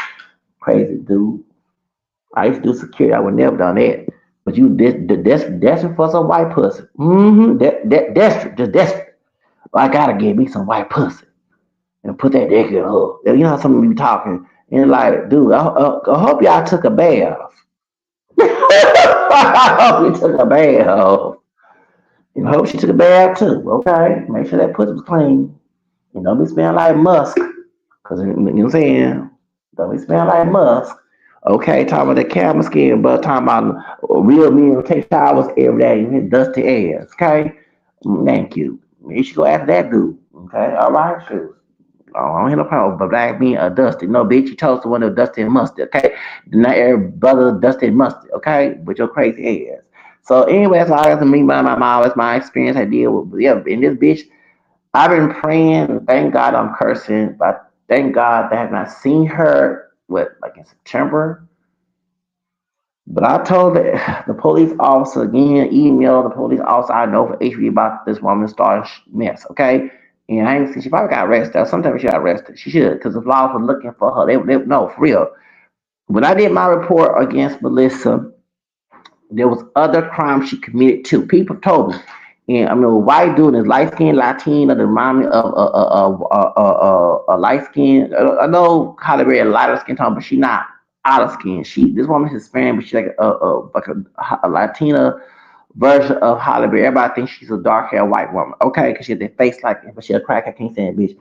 Crazy dude. I used to do security. I would never done that. But you desperate for some white pussy. Mm-hmm. Desperate, just desperate. I gotta get me some white pussy and put that dick in her. You know how some of you be talking and like, dude, I hope y'all took a bath. I hope you took a bath. And I hope she took a bath too. Okay, make sure that pussy was clean. And don't be smelling like musk. Cause you know what I'm saying? Don't be smelling like musk. Okay, talking about the camel skin, but talking about real men take showers every day and hit dusty ass. Okay, thank you. You should go after that dude. Okay, all right, sure. I don't have no problem with black being a dusty. No, bitch, you chose the one that dusty and musty. Okay, not every brother dusty and musty. Okay, with your crazy ass. So anyway, that's all I got to me my it's my experience I deal with. Yeah, and this bitch, I've been praying. Thank God I'm cursing, but thank God that I have not seen her. What like in September? But I told the police officer again, email the police officer I know for HB about this woman starting mess, okay? And I ain't see she probably got arrested. Sometimes she got arrested. She should, because the law was looking for her. They no for real. When I did my report against Melissa, there was other crimes she committed too. People told me, and I mean, a white dude is light skinned Latina that remind me of a light skin. I know Halle Berry a lighter skin tone, but she not. olive skin. This woman is Hispanic, but she's like a Latina version of Holly Berry. Everybody thinks she's a dark haired white woman, okay? Because she had that face like that, but she a crack. I can't stand bitch.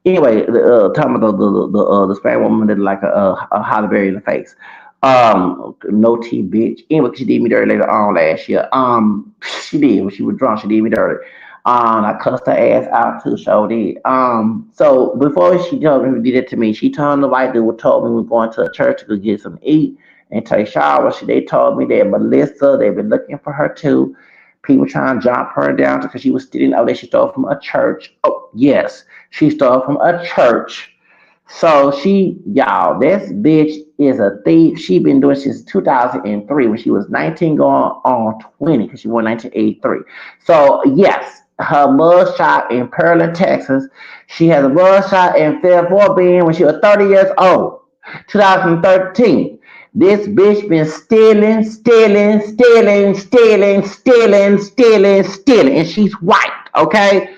Anyway, talking about the Spanish woman that like a Holly Berry in the face. No tea, bitch. Anyway, she did me dirty later on last year. She did when she was drunk. She did me dirty. I cussed her ass out too, so did. So before she told me did it to me, she told the white dude told me we were going to a church to go get some eat and take showers. They told me that Melissa, they've been looking for her too. People trying to jump her down because she was stealing. Oh, that she stole from a church. Oh, yes, she stole from a church. So y'all, this bitch is a thief. She been doing since 2003 when she was 19 going on 20 because she won 1983. So yes, her mug shot in Pearland, Texas. She has a mug shot in Fairport Bend when she was 30 years old, 2013. This bitch been stealing, and she's white, okay?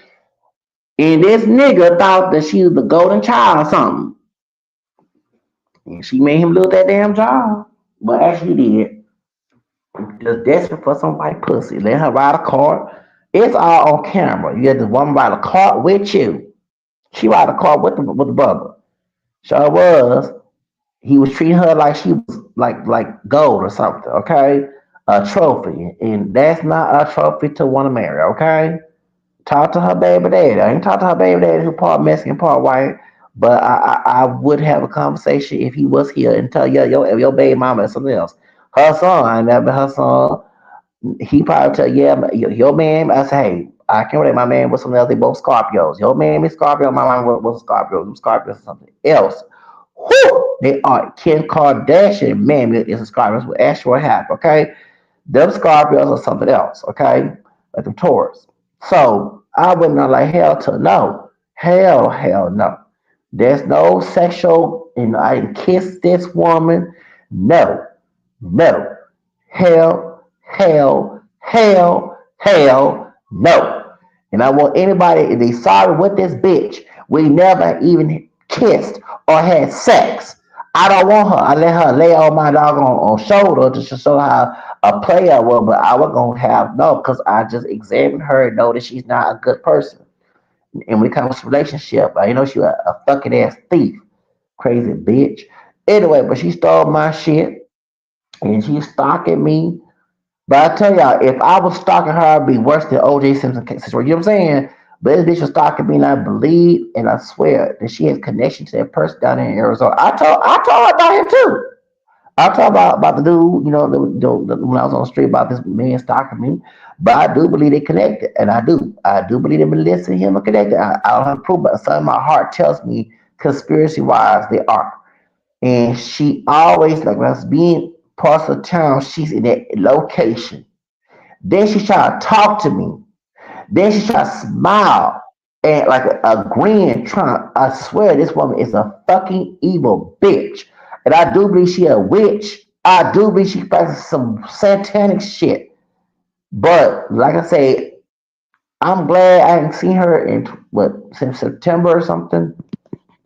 And this nigga thought that she was the golden child or something. And she made him lose that damn job. But actually did. Just desperate for some white pussy. Let her ride a car. It's all on camera. You had this woman ride a car with you. She ride a car with the brother. Sure was. He was treating her like she was like gold or something, okay? A trophy. And that's not a trophy to want to marry, okay? Talk to her baby daddy. I ain't talk to her baby daddy who part Mexican, part white. But I would have a conversation if he was here and tell you your baby mama is something else. Her son, I never her son. He probably tell your man. I say, hey, I can't relate my man with something else. They both Scorpios. Your man is Scorpio. My man was Scorpio. Them Scorpios or something else. Whew, they are Kim Kardashian man is a Scorpio. With asteroid half. Okay, them Scorpios are something else. Okay, like them Taurus. So I would not like hell to no. Hell no. There's no sexual, I didn't kiss this woman. No, no. Hell, no. And I want anybody, if they sorry with this bitch, we never even kissed or had sex. I don't want her. I let her lay on my dog on shoulder just to show how a player I was, but I was gonna have no because I just examined her and know that she's not a good person. And when it comes to relationship, I know she a fucking ass thief, crazy bitch. Anyway, but she stole my shit and she's stalking me. But I tell y'all, if I was stalking her, it'd be worse than OJ Simpson case. You know what I'm saying? But this bitch was stalking me, and I believe and I swear that she has connection to that person down there in Arizona. I told her about him too. I talk about the dude, when I was on the street about this man stalking me. But I do believe they connected, and I do believe they've been listening to him and connected. I don't have proof, but something in my heart tells me conspiracy wise they are. And she always like when I was being parts of town, she's in that location. Then she try to talk to me. Then she try to smile and like a grin. Trying, I swear this woman is a fucking evil bitch. And I do believe she a witch. I do believe she practices some satanic shit. But like I say, I'm glad I haven't seen her in what since September or something.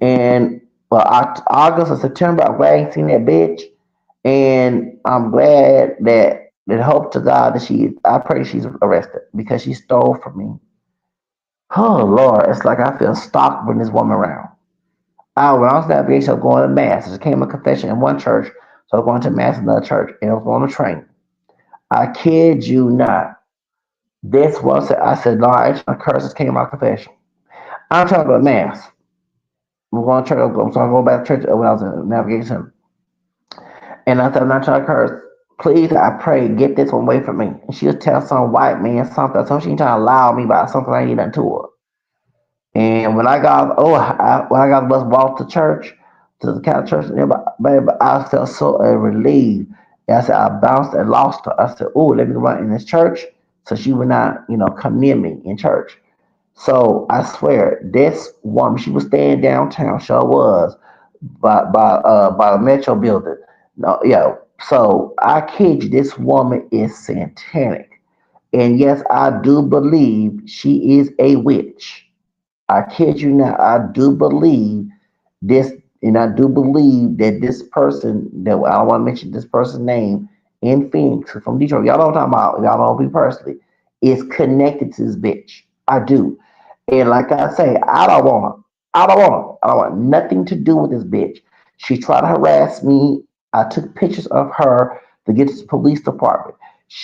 And well, August or September, I'm glad I ain't seen that bitch. And I'm glad that hope to God that I pray she's arrested because she stole from me. Oh Lord, it's like I feel stalked when this woman around. When I was that bitch, I was going to mass. I just came to confession in one church, so I was going to mass in another church, and I was on a train. I kid you not. This was I said, Lord, I actually curses came to my confession. I'm trying to go to mass. We're going to church. So I go back to church when I was in navigation. And I said, I'm not trying to curse. Please, I pray, get this one away from me. And she'll tell some white man something. So she ain't trying to lie on me about something I ain't done to her. And when I got the bus walk to church, to the Catholic church, and baby, I felt so relieved. And I said, I bounced and lost her. I said, oh, let me run in this church so she would not, come near me in church. So I swear, this woman, she was staying downtown, sure was, by the Metro building. No, yeah. So I kid you, this woman is satanic. And yes, I do believe she is a witch. I kid you not, I do believe this And I do believe that this person, that I don't want to mention this person's name, in Phoenix from Detroit, y'all know what I'm talking about, y'all know me personally, is connected to this bitch. I do. And like I say, I don't want her. I don't want her. I don't want nothing to do with this bitch. She tried to harass me. I took pictures of her to get to the police department.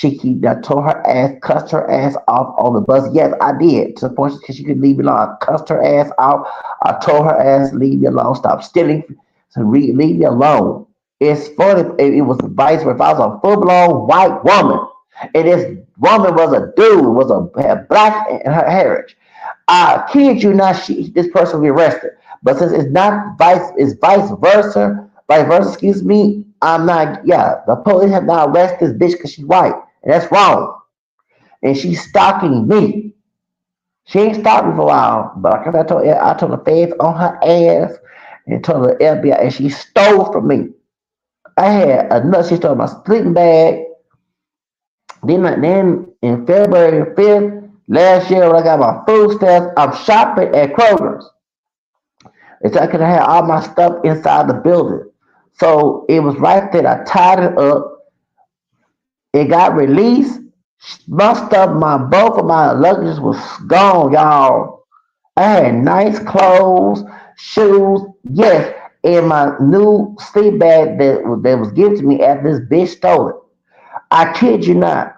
I told her ass, cussed her ass off on the bus. Yes, I did. To the point that she could leave me alone. I cussed her ass out. I told her ass, leave me alone. Stop stealing. Leave me alone. It's funny. It was vice versa. If I was a full blown white woman, and this woman was a dude, had black in her heritage. I kid you not, this person will be arrested. But since it's vice versa, excuse me, I'm not, yeah, the police have not arrested this bitch because she's white. And that's wrong. And she's stalking me. She ain't stalked me for a while, but like I told the feds on her ass and told the FBI, and she stole from me. I had enough. She stole my sleeping bag. Then in February 5th, last year when I got my food stamps, I'm shopping at Kroger's. And so I could have all my stuff inside the building. So it was right there. I tied it up. It got released. My stuff, my both of my luggage was gone, y'all. I had nice clothes, shoes, yes, and my new sleep bag that was given to me after this bitch stole it. I kid you not.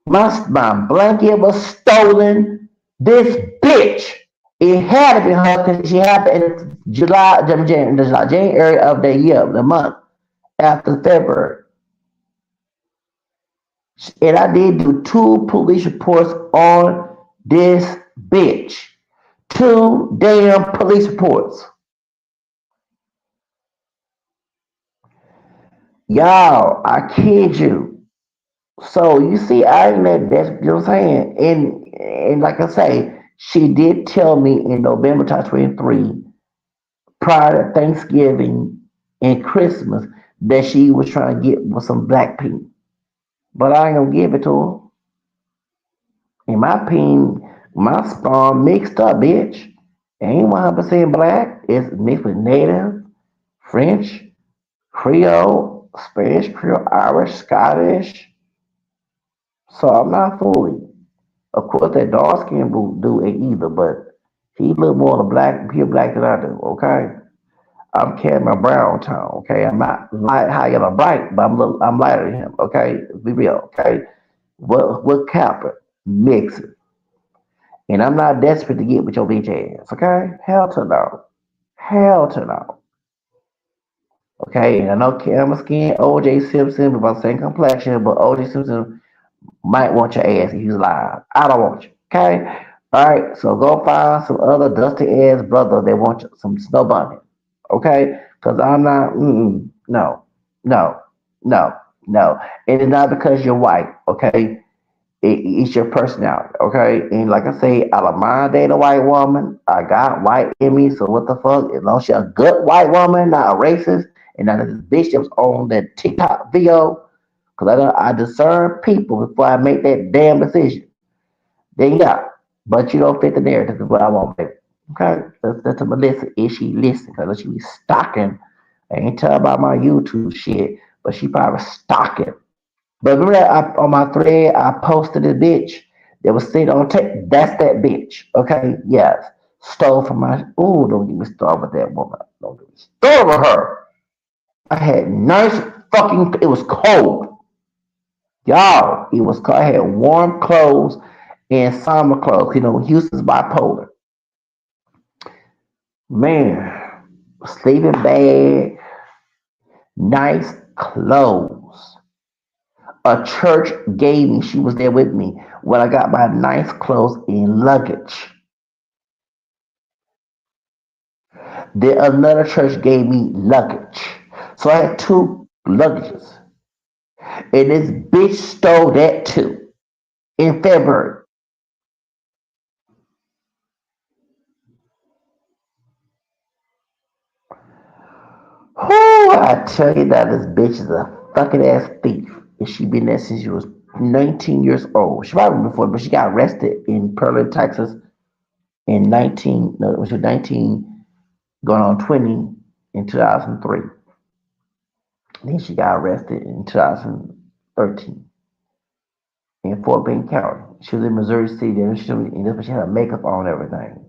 My blanket was stolen. This bitch. It had to be her because she happened in January of the year, the month after February. And I did do two police reports on this bitch. Two damn police reports. Y'all, I kid you. So you see, I ain't that's you know what I'm saying. And like I say, she did tell me in November 2023, prior to Thanksgiving and Christmas, that she was trying to get with some black people. But I ain't gonna give it to her. In my opinion, my spawn mixed up, bitch. It ain't 100% black. It's mixed with native, French, Creole, Spanish, Creole, Irish, Scottish. So I'm not fooling. Of course, that dark skinned dude ain't either, but he look more the black, pure black than I do. Okay, I'm carrying my brown tone. Okay, I'm not light, high, yellow, bright, but I'm lighter than him. Okay, be real. Okay, what Capra mix it, and I'm not desperate to get with your bitch ass. Okay, hell to no, hell to no. Okay, and I know camera skin, OJ Simpson, about the same complexion, but OJ Simpson might want your ass if he's live. I don't want you. Okay? Alright, so go find some other dusty ass brother that wants some snow bunny. Okay? Because I'm not, no, no, no, no. And it's not because you're white. Okay? It's your personality. Okay? And like I say, I don't mind dating a white woman. I got white in me, so what the fuck? As long as she's a good white woman, not a racist, and not this bitch that was on that TikTok video. Because I discern people before I make that damn decision. Then yeah, but you don't fit the narrative is what I want, baby. Okay, that's to Melissa. Is she listening? Because she be stalking. I ain't tell about my YouTube shit, but she probably stalking. But remember that on my thread, I posted a bitch that was sitting on tape. That's that bitch. Okay, yes, stole from my. Ooh, don't get me started with that woman. Don't get me started with her. I had nice fucking. It was cold. Y'all, it was cold. I had warm clothes and summer clothes. You know, Houston's bipolar. Man, sleeping bag, nice clothes. A church gave me, she was there with me when I got my nice clothes and luggage. Then another church gave me luggage. So I had two luggages. And this bitch stole that too in February. Whoo, I tell you that this bitch is a fucking ass thief. And she been there since she was 19 years old. She probably before, but she got arrested in Pearland, Texas in 19, no, it was 19, going on 20. in 2003. Then she got arrested in 2013 in Fort Bend County. She was in Missouri City, and she had makeup on and everything.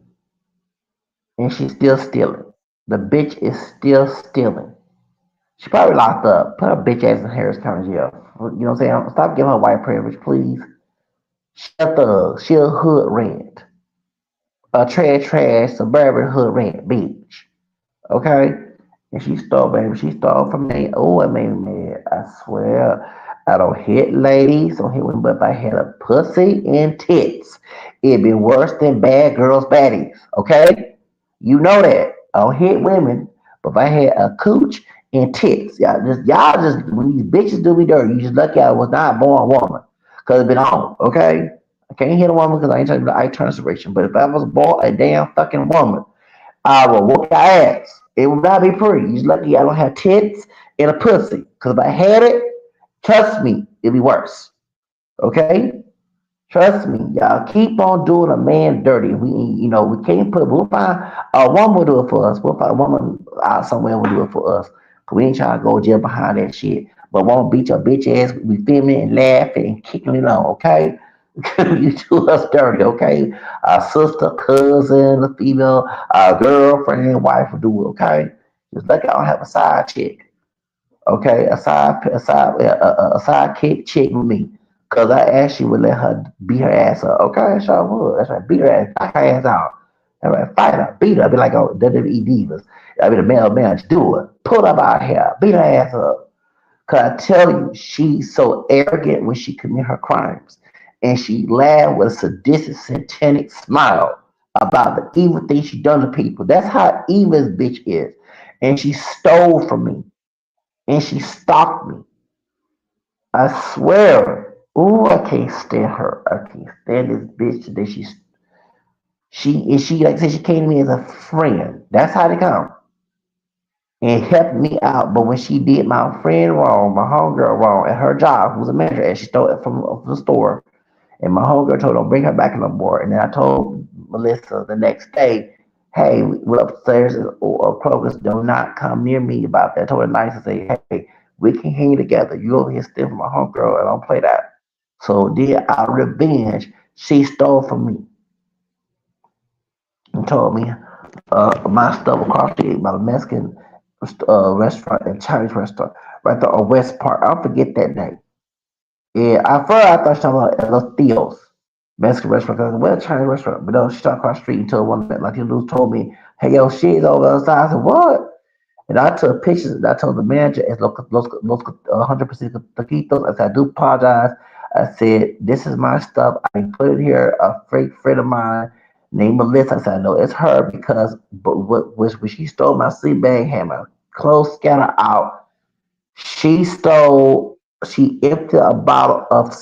And she's still stealing. The bitch is still stealing. She probably locked up. Put her bitch ass in Harris County jail. You know what I'm saying? Stop giving her white privilege, please. She a thug. She a hood rat. A trash suburban hood rat bitch. Okay? And she stole, baby. She stole from me. Oh, it made me mad. I swear. I don't hit ladies. Don't hit women. But if I had a pussy and tits, it'd be worse than bad girls' baddies. Okay? You know that. I don't hit women. But if I had a cooch and tits, y'all just when these bitches do me dirty, you just lucky I was not born a woman. Cause it's been on. Okay? I can't hit a woman because I ain't trying to be I transformation. But if I was born a damn fucking woman, I will whoop your ass. It will not be pretty. You're lucky I don't have tits and a pussy. Because if I had it, trust me, it'd be worse. Okay? Trust me. Y'all keep on doing a man dirty. We can't we'll find a woman will do it for us. We'll find a woman out somewhere will do it for us. 'Cause we ain't trying to go to jail behind that shit. But won't beat your bitch ass. We filming and laughing and kicking it on, okay? You do us dirty, okay? Our sister, cousin, a female, our girlfriend, wife will do it, okay? Just like I don't have a side chick, okay? A side kick chick with me. Cause I actually would let her beat her ass up, okay? Sure would. That's right, beat her ass, knock her ass out. That's right, fight her, beat her. I'd be like, oh, WWE Divas. I'd be the male man, just do it. Pull up out here, beat her ass up. Cause I tell you, she's so arrogant when she commit her crimes, and she laughed with a sadistic, satanic smile about the evil things she done to people. That's how evil this bitch is, and she stole from me, and she stalked me. I swear. Ooh, I can't stand her. I can't stand this bitch today. She like I said, she came to me as a friend. That's how they come and helped me out. But when she did my friend wrong, my homegirl wrong at her job, who was a manager, and she stole it from the store, and my homegirl told her, don't bring her back no more. And then I told Melissa the next day, hey, we're upstairs or Kroger's, do not come near me about that. I told her nice and say, hey, we can hang together. You over here stealing from my homegirl and I don't play that. So then out of revenge, she stole from me and told me my stuff across the street by the Mexican restaurant and Chinese restaurant right there on West Park. I'll forget that day. Yeah, at first I thought she was talking about Los Tios, Mexican restaurant. I said, well, Chinese restaurant. But no, she talked across the street until one night, like you told me, hey, yo, she's over the other side. I said, what? And I took pictures and I told the manager, it's los 100% taquitos. I said, I do apologize. I said, this is my stuff. I put it here. A fake friend of mine named Melissa. I said, I know it's her because but when she stole my sleep bag, had my clothes scattered out. She stole, she emptied a bottle of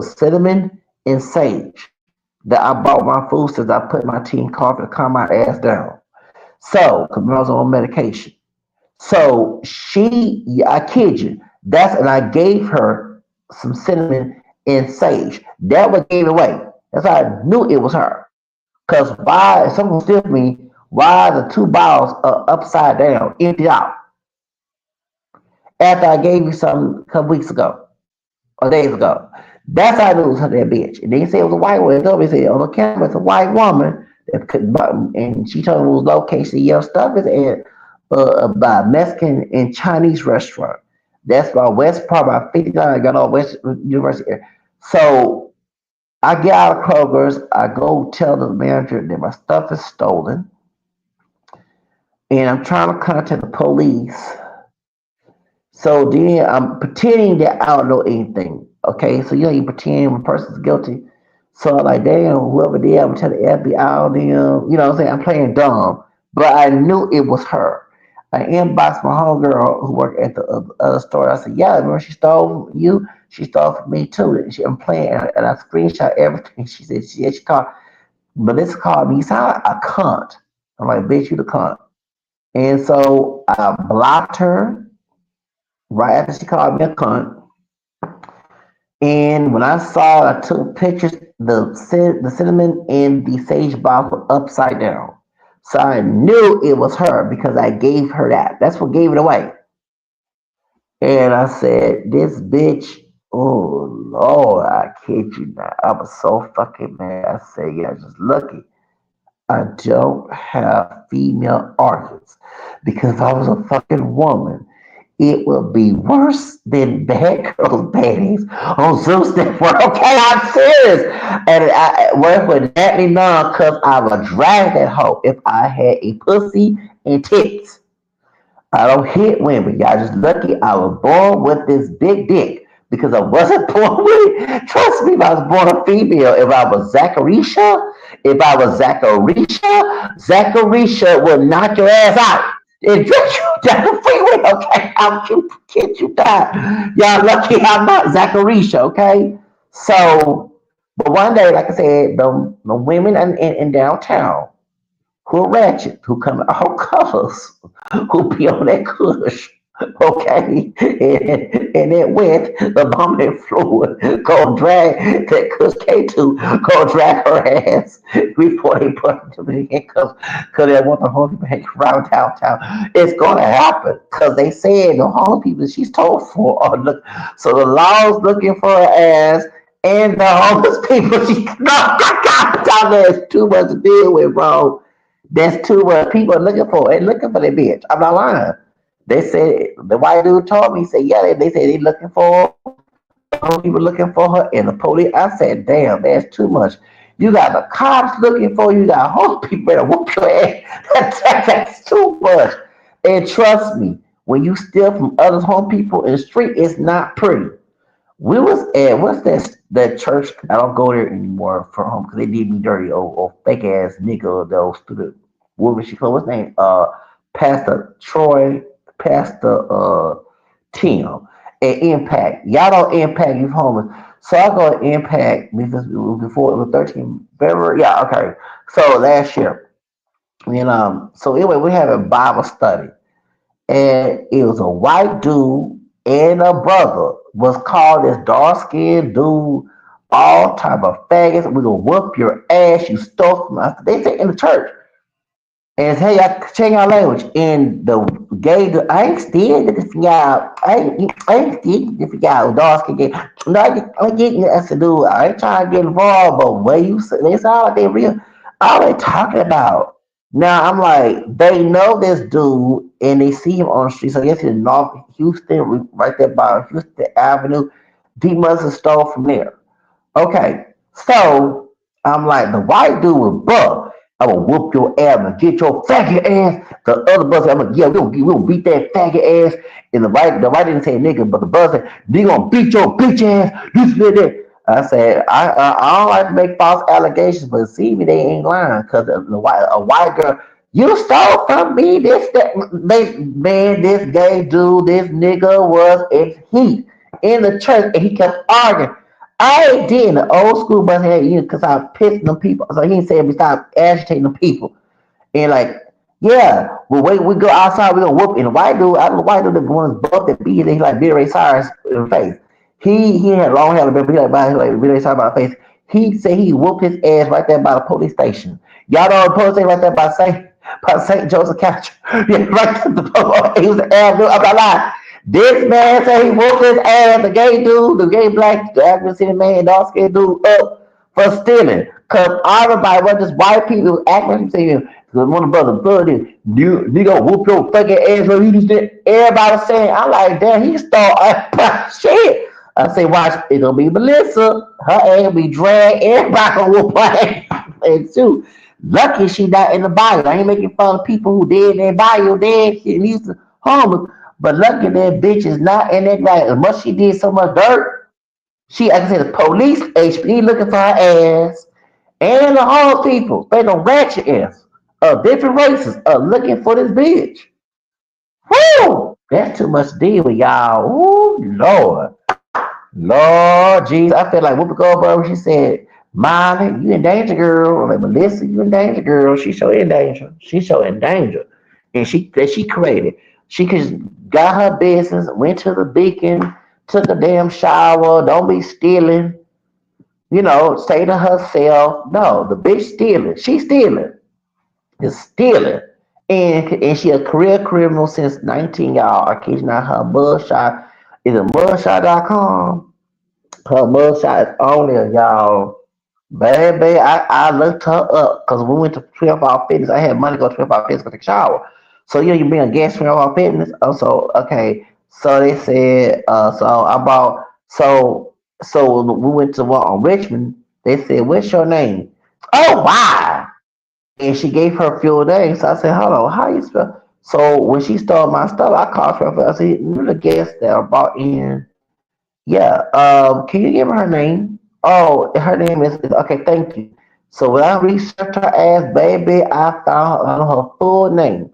cinnamon and sage that I bought my food since I put my tea and coffee to calm my ass down. So, because I was on medication. So I kid you, and I gave her some cinnamon and sage. That what gave it away. That's how I knew it was her. Because why, if someone steal me, why the two bottles are upside down, empty out, after I gave you some a couple weeks ago or days ago? That's how I knew it was her that bitch. And they said it was a white woman. They told me, they said, on the camera, it's a white woman that could button. And she told me it was location. Your stuff is at by Mexican and Chinese restaurant. That's by West Park, by 59. I got all West University. So I get out of Kroger's. I go tell the manager that my stuff is stolen. And I'm trying to contact the police. So then I'm pretending that I don't know anything. Okay, so you pretend when a person's guilty. So I'm like, damn, whoever did, I'm tell the FBI, them, what I'm saying? I'm playing dumb. But I knew it was her. I inboxed my homegirl who worked at the other store. I said, yeah, remember she stole from you? She stole from me too. I'm playing, and I screenshot everything. She said, she called, Melissa called me. He said, a cunt. I'm like, bitch, you the cunt. And so I blocked her right after she called me a cunt. And when I took pictures, the cinnamon and the sage bottle were upside down. So I knew it was her because I gave her that. That's what gave it away. And I said, this bitch, oh Lord, I kid you not. I was so fucking mad. I said, yeah, just lucky I don't have female organs. Because if I was a fucking woman, it would be worse than Bad Girls Baddies on Zeus Network. Okay, I'm serious. And I work with Natalie Nunn because I would drag that hoe if I had a pussy and tits. I don't hit women. Y'all just lucky I was born with this big dick because I wasn't born with it. Trust me, if I was born a female, if I was Zacharisha, if I was Zacharisha will knock your ass out and drink you down the freeway, okay? I'll kid you down. Y'all lucky I'm not Zacharisha, okay? So, but one day, like I said, the women in downtown who are ratchet, who come in all colors, who be on that kush, okay, and it went the dominant fluid, go drag that kush K2, go drag her ass before they put her to the handcuffs, because they want the holy bank around downtown. It's gonna happen, because they said the homeless people she's told for are look, so the law's looking for her ass, and the homeless people she, no, God, there's too much to deal with, bro. That's too much. People are looking for it, looking for that bitch. I'm not lying. They said the white dude told me, he said, yeah, they said they looking for her, people looking for her, and the police. I said, damn, that's too much. You got the cops looking for you, you got home people that whoop your ass. That's too much. And trust me, when you steal from other home people in the street, it's not pretty. We was at what's that church? I don't go there anymore for home because they did me dirty. Oh, fake ass nigga, those stupid. What was she called? What's his name? Pastor Troy, Pastor Tim, and Impact. Y'all don't Impact you homeless. So I go to Impact because before it was 13 February. Yeah, okay. So last year, and so anyway, we had a Bible study and it was a white dude and a brother was called this dark skinned dude, all type of faggots. We gonna whoop your ass. You stole from us. They say in the church. And hey, y'all change your language. And the gay, I ain't still get this y'all. I ain't still get this y'all dark skin gay. No, I get you as a dude. I ain't trying to get involved, but when you say they sound like they real, all they talking about. Now I'm like, they know this dude and they see him on the street. So I guess in North Houston, right there by Houston Avenue. D must have stole from there. Okay, so I'm like, the white dude was buck. I will whoop your ass and get your faggot ass. The other brother, I'm like, yeah, we gonna beat that faggot ass. And the right didn't say nigga, but the brother said, they gonna beat your bitch ass. This, that. I said, I don't like to make false allegations, but see me, they ain't lying. Cause a white girl, you stole from me. Man, this gay dude, this nigga was in heat in the church, and he kept arguing. I did in the old school bus had you because I pissed them people. So he said we stop agitating the people. And like, yeah, well, wait, we go outside, we gonna whoop. And the white dude, I don't know, white dude, the ones buck that beat, he like Billy Ray Cyrus in the face. He had long hair, but he like Billy Ray Cyrus by the face. He said he whooped his ass right there by the police station. Y'all know the police station right there by St. Joseph County. Yeah, right there. He was the ass dude. I'm not lying. This man said he whooped his ass, the gay dude, the gay black, the African city man, dark skinned dude up for stealing. Cause everybody was just white people acting saying, cause one of the brothers, you gonna whoop your fucking ass for you just did. Everybody was saying, I like that he stole shit. I say, watch, it gonna be Melissa. Her ass be dragged. Everybody gonna whoop her ass too. Lucky she not in the bio. I ain't making fun of people who did in their bio, dead shit, used to homeless. But lucky that bitch is not in that right. As much she did so much dirt, she, like I said, the police, HPD looking for her ass, and the whole people, they don't ratchet ass of different races are looking for this bitch. Woo! That's too much to deal with, y'all. Ooh, Lord. Lord Jesus. I feel like Whoopi Goldberg, she said, Molly, you in danger, girl. Like, Melissa, you in danger, girl. She so in danger. She so in danger. And she created. She could got her business, went to the beacon, took a damn shower, don't be stealing, say to herself, no, the bitch stealing. She stealing. just stealing. And she a career criminal since 19, y'all. I kid you not, her mugshot is a mugshot.com. Her mugshot is on there, y'all. Baby, I looked her up because we went to 12 Hour Fitness. I had money to go to 12 Hour Fitness to take a shower. So, you bring a gas 12 Hour Fitness. Oh, so, okay. So they said, so I bought, so we went to one on Richmond. They said, what's your name? Oh, why? And she gave her full name. So I said, hold on, how you spell? So when she stole my stuff, I called her. I said, you the guest that I brought in. Yeah. Can you give her name? Oh, her name is okay. Thank you. So when I researched her ass, baby, I found her full name.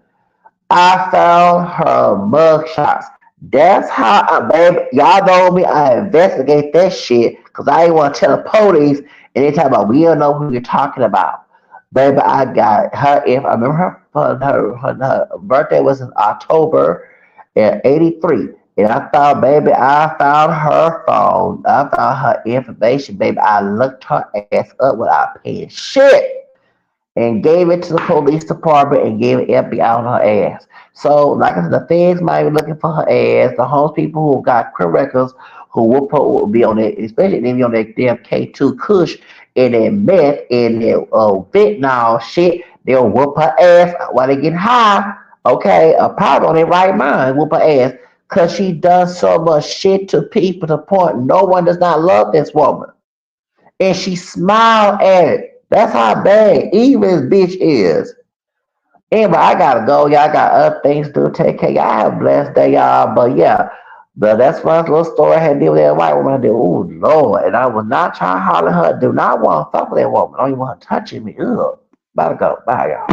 I found her mug shots. That's how baby, y'all know me. I investigate that shit because I ain't want to tell the police. And they talk about we don't know who you're talking about. Baby, I got her. If I remember her birthday was in October in '83. And I thought, baby, I found her phone. I found her information, baby. I looked her ass up without paying shit and gave it to the police department and gave it FBI on her ass. So, like I said, the feds might be looking for her ass. The homeless people who got criminal records who will be on it, especially if they be on that damn K2 Kush and that meth and that fentanyl shit, they'll whoop her ass while they get high. Okay, a powder on their right mind, whoop her ass. Because she does so much shit to people to the point no one does not love this woman and she smiled at it. That's how bad even this bitch is. Anyway, I gotta go. Y'all got other things to do. Take care. Y'all have a blessed day, y'all. But yeah, but that's one little story I had to deal with that white woman. I did, oh Lord. And I was not trying to holler at her. Do not want to fuck with that woman. I don't even want her touching me. Ugh. Gotta go. Bye, y'all.